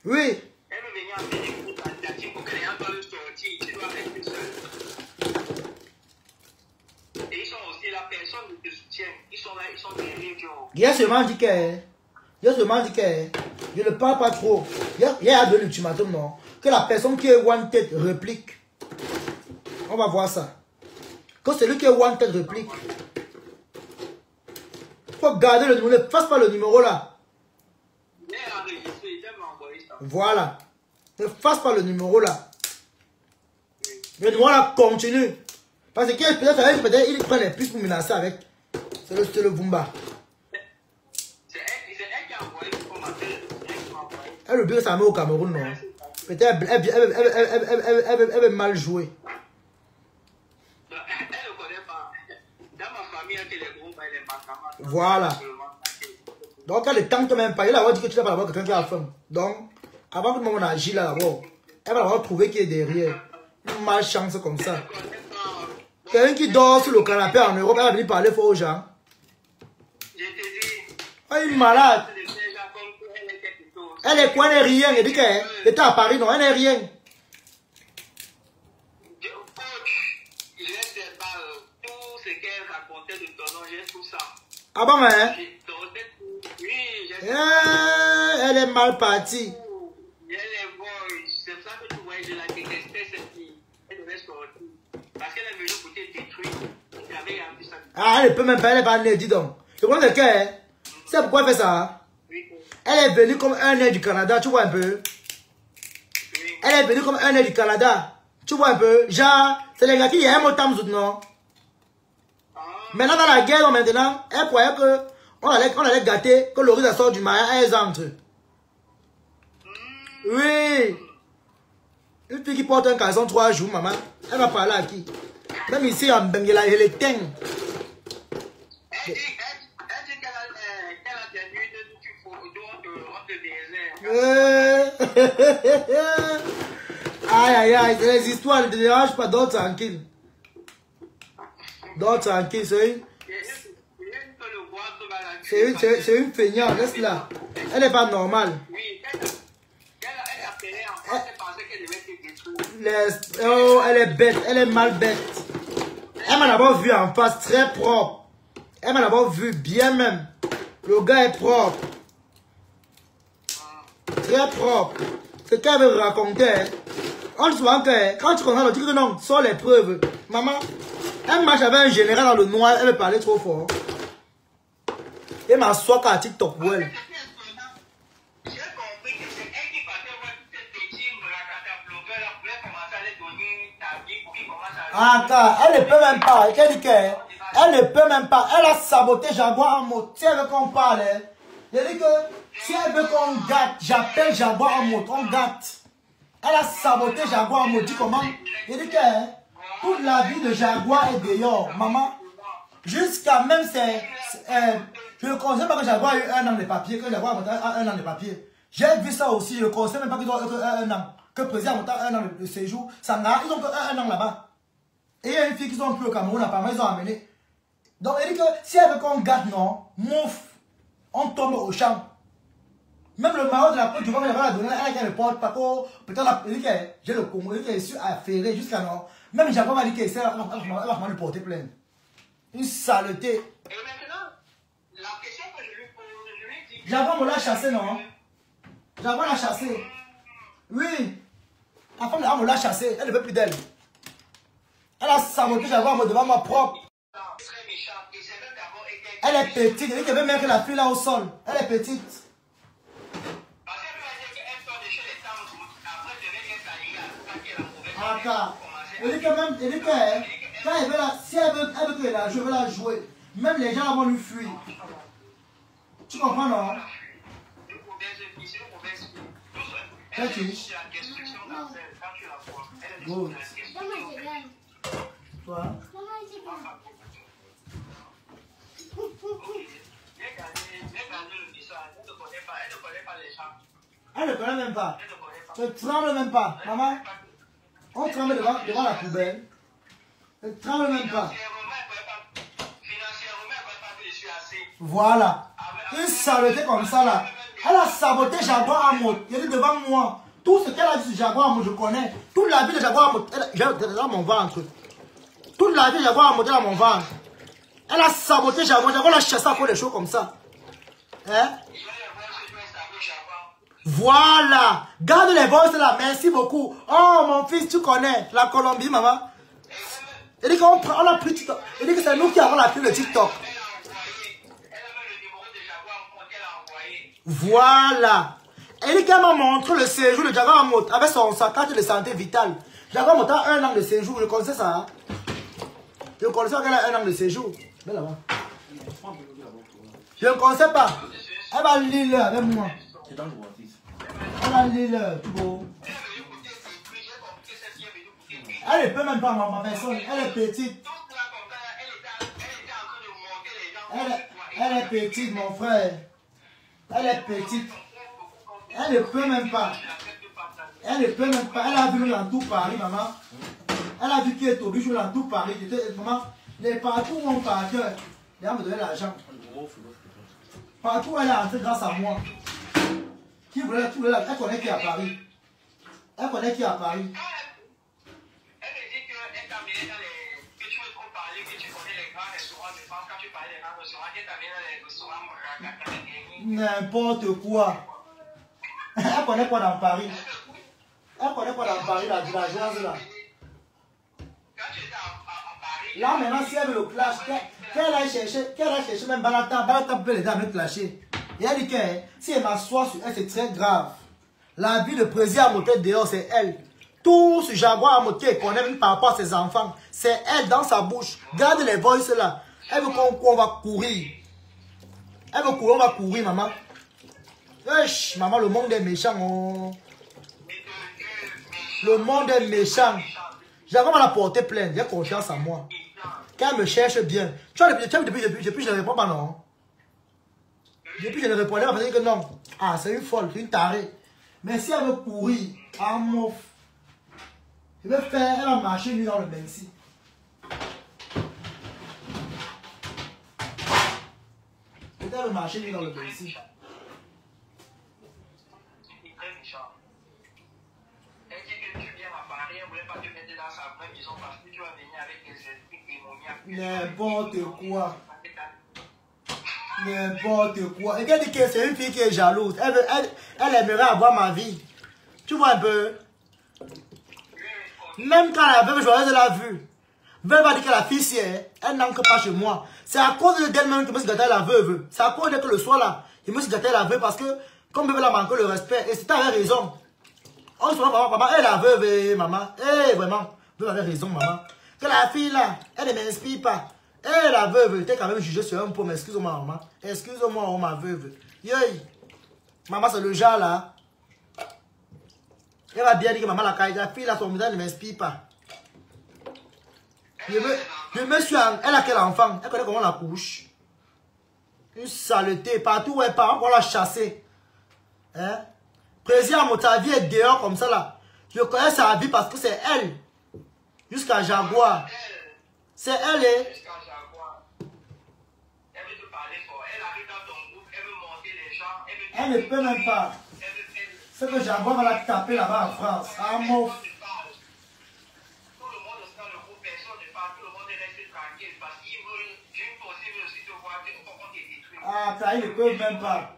Oui. Elle veut venir avec ta team pour qu'elle ait un peu de sortie. Tu dois rester seul. Et ils sont aussi la personne qui te soutient. Ils sont là, ils sont derrière Joe. Il y a seulement dit que... Je ne parle pas trop. Il y a de l'ultimatum, non? Que la personne qui est wanted réplique. On va voir ça. Que celui qui est wanted réplique. Il faut garder le numéro. Ne fasse pas le numéro là. Voilà. Ne fasse pas le numéro là. Le numéro là continue. Parce que peut-être il prend les puces pour menacer avec. C'est le Bumba. Elle oublie que ça met au Cameroun, non? Peut-être elle veut mal jouer. Elle ne connaît pas. Dans ma famille, les groupes, elle est macamas. Voilà. Donc, elle ne tente même pas. Elle va dire que tu n'as pas avoir quelqu'un qui a faim. Donc, avant que le moment agit là d'abord, elle va avoir trouvé qui est derrière. Une malchance comme ça. Quelqu'un qui dort sur le canapé en Europe, elle va venir parler fort aux gens. Je te dis. Elle est malade. Elle est quoi? Elle n'est rien. Elle dit qu'elle était à Paris, non? Elle n'est rien. Je ne sais pas tout ce qu'elle racontait de ton nom, j'ai tout ça. Ah bon, hein? Oui, j'ai Elle est mal partie. Elle est bonne. C'est ça que tu voyais, je la détestais cette fille. Elle devait sortir. Parce qu'elle est venue pour te détruire. J'avais appris ça. Ah, elle ne peut même pas, elle n'est pas née, dis donc. Je crois que c'est c'est pourquoi elle fait ça? Oui. Elle est venue comme un nez du Canada, tu vois un peu? Oui. Elle est venue comme un nez du Canada, tu vois un peu? Genre, c'est les gars qui aiment autant de non? Maintenant, dans la guerre, maintenant, elle croyait que on allait gâter, que Laurie sort du mariage, elle entre. Oui. Une fille qui porte un caleçon 3 jours, maman, elle va parler à qui? Même ici, en Benguela, elle est teint. Elle dit qu'elle a des nuits de tout Aïe, aïe, aïe, c'est les histoires, ne te dérange pas, dors tranquille. Dors tranquille, c'est une feignante, laisse-la. Elle n'est pas normale. Oui, elle appelait en France, elle pensait qu'elle devait se détruire. Oh, elle est bête, elle est mal bête. Elle m'a d'abord vu en face, très propre. Elle m'a d'abord vu bien même. Le gars est propre. Très propre. Ce qu'elle veut raconter, on dit souvent que quand tu comprends, on dit que non, sont les preuves. Maman, elle marche avec un général dans le noir, elle veut parler trop fort. Et ma soie à TikTok pour elle. J'ai compris que c'est elle qui partait voir toutes ces petits blogueurs là, pour commencer à les donner ta vie pour qu'ils commencent à... Ah, car elle ne peut même pas. Elle dit qu'elle ne peut même pas. Elle a saboté Jaguar en mode. Si elle veut qu'on parle, je dis que si elle veut qu'on gâte, j'appelle Jaguar en mode, on gâte. Elle a saboté Jaguar en mode. Dis comment? Je dis que toute la vie de Jaguar est dehors, maman. Jusqu'à même je ne conseille pas que Jaguar ait eu 1 an de papier, que Jaguar a 1 an de papier. J'ai vu ça aussi, je ne conseille même pas qu'ils ont 1 an. Que le président a 1 an de séjour, ça n'a, ils ont que 1 an là-bas. Et il y a une fille qui ont pris au Cameroun, apparemment, ils ont amené. Donc, elle dit que si elle veut qu'on gâte, non, mouf, on tombe au champ. Même le maraud de la Côte d'Ivoire, il va la donner, elle ne porte pas. Peut-être elle dit que j'ai le Congo, qui est su affairé jusqu'à non. Même Jaguar m'a dit qu'elle va lui porter plainte. Une saleté. Et maintenant, la question que je lui pose, je lui dis... Jaguar me l'a chassé, non? Jaguar l'a chassé. Oui. La femme me l'a chassé. Elle ne veut plus d'elle. Elle a saboté Jaguar devant moi propre. Elle est petite. Elle dit qu'elle veut mettre la fille là au sol. Elle est petite. Elle dit que même, elle dit que quand elle veut la, si elle veut que la jouer, elle veut la jouer. Même les gens vont lui fuir. Tu comprends, non? Good. Toi? Elle ne connaît même pas. Elle ne tremble même pas. Maman, on tremble devant la poubelle. Elle ne tremble même pas. Voilà. Une saleté comme ça là. Elle a saboté Jaguar Amod. Elle est devant moi. Tout ce qu'elle a dit sur Jaguar Amod, je connais. Toute la vie de Jaguar Amod, elle a mon ventre. Toute la vie de Jaguar Amod, elle a mon ventre. Elle a saboté Jaguar. Jaguar l'a chassé à cause des choses comme ça. Hein? Voilà. Garde les voix là. Merci beaucoup. Oh mon fils, tu connais la Colombie, maman. Elle dit qu'on a pris TikTok. Elle dit que c'est nous qui avons la pris le TikTok. Voilà. Elle dit qu'elle m'a montré le séjour de Jaguar Amod avec sa carte de santé vitale. Jaguar Amod a 1 an de séjour. Je connaissais ça. Hein? Je connaissais qu'elle a 1 an de séjour. Mais là-bas. Je ne connaissais pas. Elle va lire avec moi. Elle va lire tout beau. Elle ne peut même pas ma personne. Elle est petite. Elle est petite, mon frère. Elle est petite. Elle ne peut même pas. Elle ne peut même pas. Elle a vu dans tout Paris, maman. Elle a vu qui est au bichou dans tout Paris. Maman, les partout où on partait, les gens me donnaient l'argent. Partout où elle est entrée grâce à moi. Qui voulait tout le monde. Elle connaît qui est à Paris. Elle connaît qui est à Paris. Elle me dit qu'elle t'a amené dans les... que tu veux trop parler, que tu connais les grands restaurants de femmes. Quand tu parlais des grands restaurants, qu'elle t'a amené dans les restaurants n'importe quoi. Elle connaît quoi dans Paris? Elle connaît quoi dans Paris, la villageoise là? Là maintenant, si elle veut le clash, qu'elle aille chercher même Balata peut l'aider à me clasher. Et elle dit que si elle m'assoit sur elle, c'est très grave. La vie de président à monter dehors, c'est elle. Tout ce Jaguar à monter, connaît même par rapport à ses enfants. C'est elle dans sa bouche. Garde les voices là. Elle veut qu'on va courir. Elle veut courir, on va courir, maman. Wesh, maman, le monde est méchant. Oh. Le monde est méchant. J'avais mal à porter plainte. J'ai confiance en moi. Quand elle me cherche bien. Tu vois, depuis je ne réponds pas, non. Depuis je ne répondais pas, parce que non. Ah, c'est une folle, c'est une tarée. Mais si elle veut courir, en mouf, elle va marcher lui dans le Benzi. Elle va marcher lui dans le Benzi. N'importe quoi. N'importe quoi. Et qu'elle dit que c'est une fille qui est jalouse. Elle aimerait avoir ma vie. Tu vois un peu. Même quand la veuve joyeuse l'a vue. Veuve va dire que la fille, si elle n'entre pas chez moi. C'est à cause d'elle-même que je me suis gâté à la veuve. C'est à cause d'elle que le soir là, je me suis gâté à la veuve parce que, comme veuve, elle a manqué le respect. Et c'était avec raison. On se voit, maman, elle la veuve, maman. Eh, vraiment, veuve avait raison, maman. Que la fille là, elle ne m'inspire pas. Eh, la veuve, t'es quand même jugée sur un pot, mais excuse-moi, maman. Excuse-moi, oh, ma veuve. Yoy. Maman, c'est le genre là. Elle va bien dire que maman, la fille là, son modèle ne m'inspire pas. Je me suis. Elle a quel enfant? Elle connaît comment on la couche. Une saleté. Partout où elle part, on l'a chassée. Hein? Président, ta vie est dehors comme ça là. Je connais sa vie parce que c'est elle. Jusqu'à Jaguar. C'est elle, hein? Jusqu'à Jaguar. Elle veut te parler fort. Elle arrive dans ton groupe, elle veut monter les gens. Elle ne peut même pas. C'est que Jaguar va la taper là-bas en France. Ah, mon. Ah, ça, il ne peut même pas.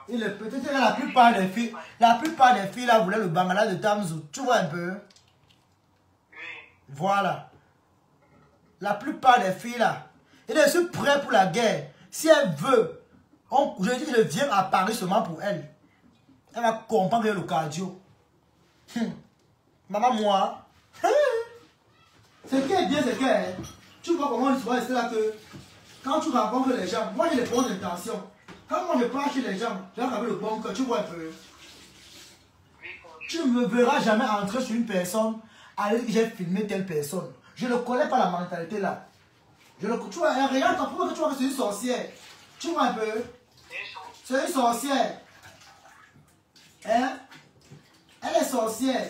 Il ne peut. Peut-être que la plupart des filles là voulaient le Bangala de Tamzou. Tu vois un peu? Voilà. La plupart des filles là. Et elles sont prêtes pour la guerre. Si elle veut, je dis que je viens à Paris seulement pour elle. Elle va comprendre le cardio. Maman, moi. Ce qui est bien, c'est que tu vois comment tu vois, c'est là que quand tu rencontres les gens, moi j'ai les bonnes intentions. Quand moi je parle chez les gens, j'ai avec le bon cœur, tu vois un peu. Tu ne me verras jamais entrer sur une personne, aller dire que j'ai filmé telle personne. Je ne connais pas la mentalité là. Tu vois, regarde, pourquoi que tu vois que c'est une sorcière. Tu vois un peu. C'est une sorcière. Hein? Elle est sorcière.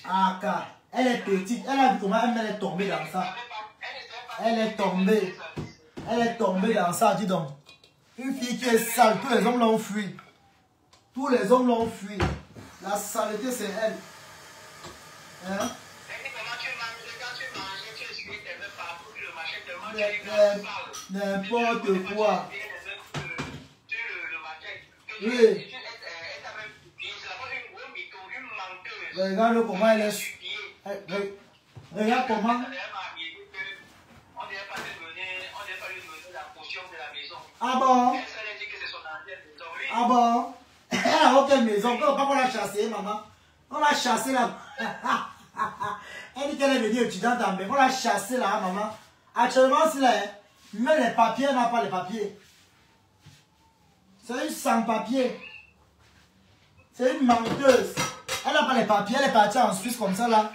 Ah, car elle est petite. Elle a vu comment elle est tombée dans ça. Elle est tombée. Elle est tombée dans ça, dis donc. Une fille qui est sale, tous les hommes l'ont fui. Tous les hommes l'ont fui. La saleté, c'est elle. Hein? N'importe quoi. Oui. Regarde comment elle est. Regarde comment. Ah bon? Ah bon? Elle a aucune maison. Pourquoi on l'a chassée, maman? On l'a chassée là. Elle dit qu'elle est venue étudiante en Belgique. On l'a chassée là, maman. Actuellement, si là, même les papiers, elle n'a pas les papiers. C'est une sans-papier. C'est une menteuse. Elle n'a pas les papiers. Elle est partie en Suisse comme ça là.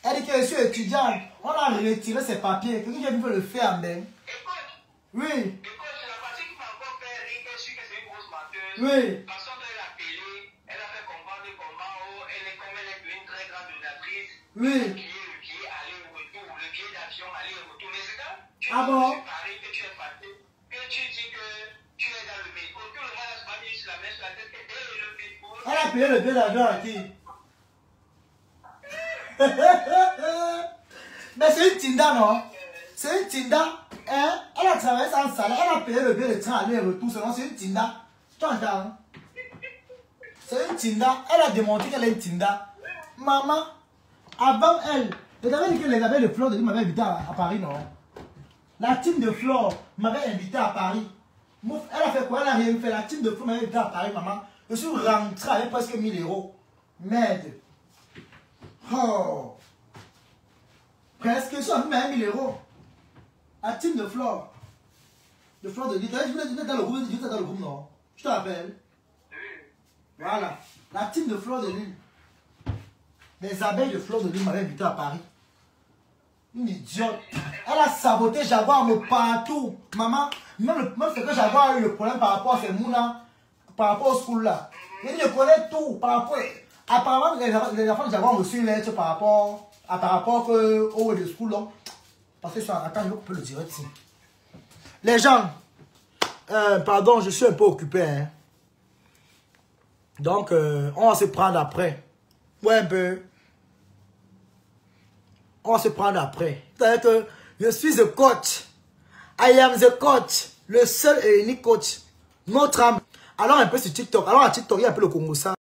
Elle dit que je suis étudiante. On a retiré ses papiers. Quelqu'un qui a pu le faire en Belgique. Oui. Oui. Parce qu'elle a appelé, elle a fait comprendre comment elle est comme elle est une très grande donatrice. Oui. Le billet aller-retour, le billet d'avion aller-retour. Mais c'est quand tu ah bon? séparé, que tu es fatigué, que tu dis que tu es dans le métro, tout le monde a se mis sur la main sur la tête et le métro. Elle a payé le billet d'avion à qui? Mais c'est une Tinda, non? C'est une Tinda. Hein? Elle a travaillé sans salaire. Elle a payé le billet de train aller-retour. C'est une Tinda. Tu entends? C'est une Tinda. Elle a démontré qu'elle est une Tinda. Maman, avant elle, vous avez dit que les abeilles de Flore de Lille m'avaient invité à Paris, non? La team de Flore m'avait invité à Paris. Elle a fait quoi? Elle n'a rien fait. La team de Flore m'avait invité à Paris, maman. Je suis rentré avec presque 1000 euros. Merde. Oh. Presque, je suis avec 1000 euros. La team de Flore. De Flore de Lille. Tu étais dans le groupe, non? Je te rappelle. Voilà. La team de Flore de Lille. Les abeilles de Flore de Lille m'avaient invité à Paris. Une idiote. Elle a saboté Jaguar partout. Maman, même c'est que Jaguar a eu le problème par rapport à ces mouna, par rapport au school là. Je connais tout par rapport. Apparemment, les enfants de Jaguar me suivent lettre par rapport au de school là. Parce que attends, je vais couper le direct ici. Les gens, pardon, je suis un peu occupé. Hein. Donc, on va se prendre après. Ouais, un peu. On va se prendre après. C'est-à-dire que je suis the coach. I am the coach. Le seul et unique coach. Notre âme. Alors un peu sur TikTok. Alors à TikTok, il y a un peu le Congo ça.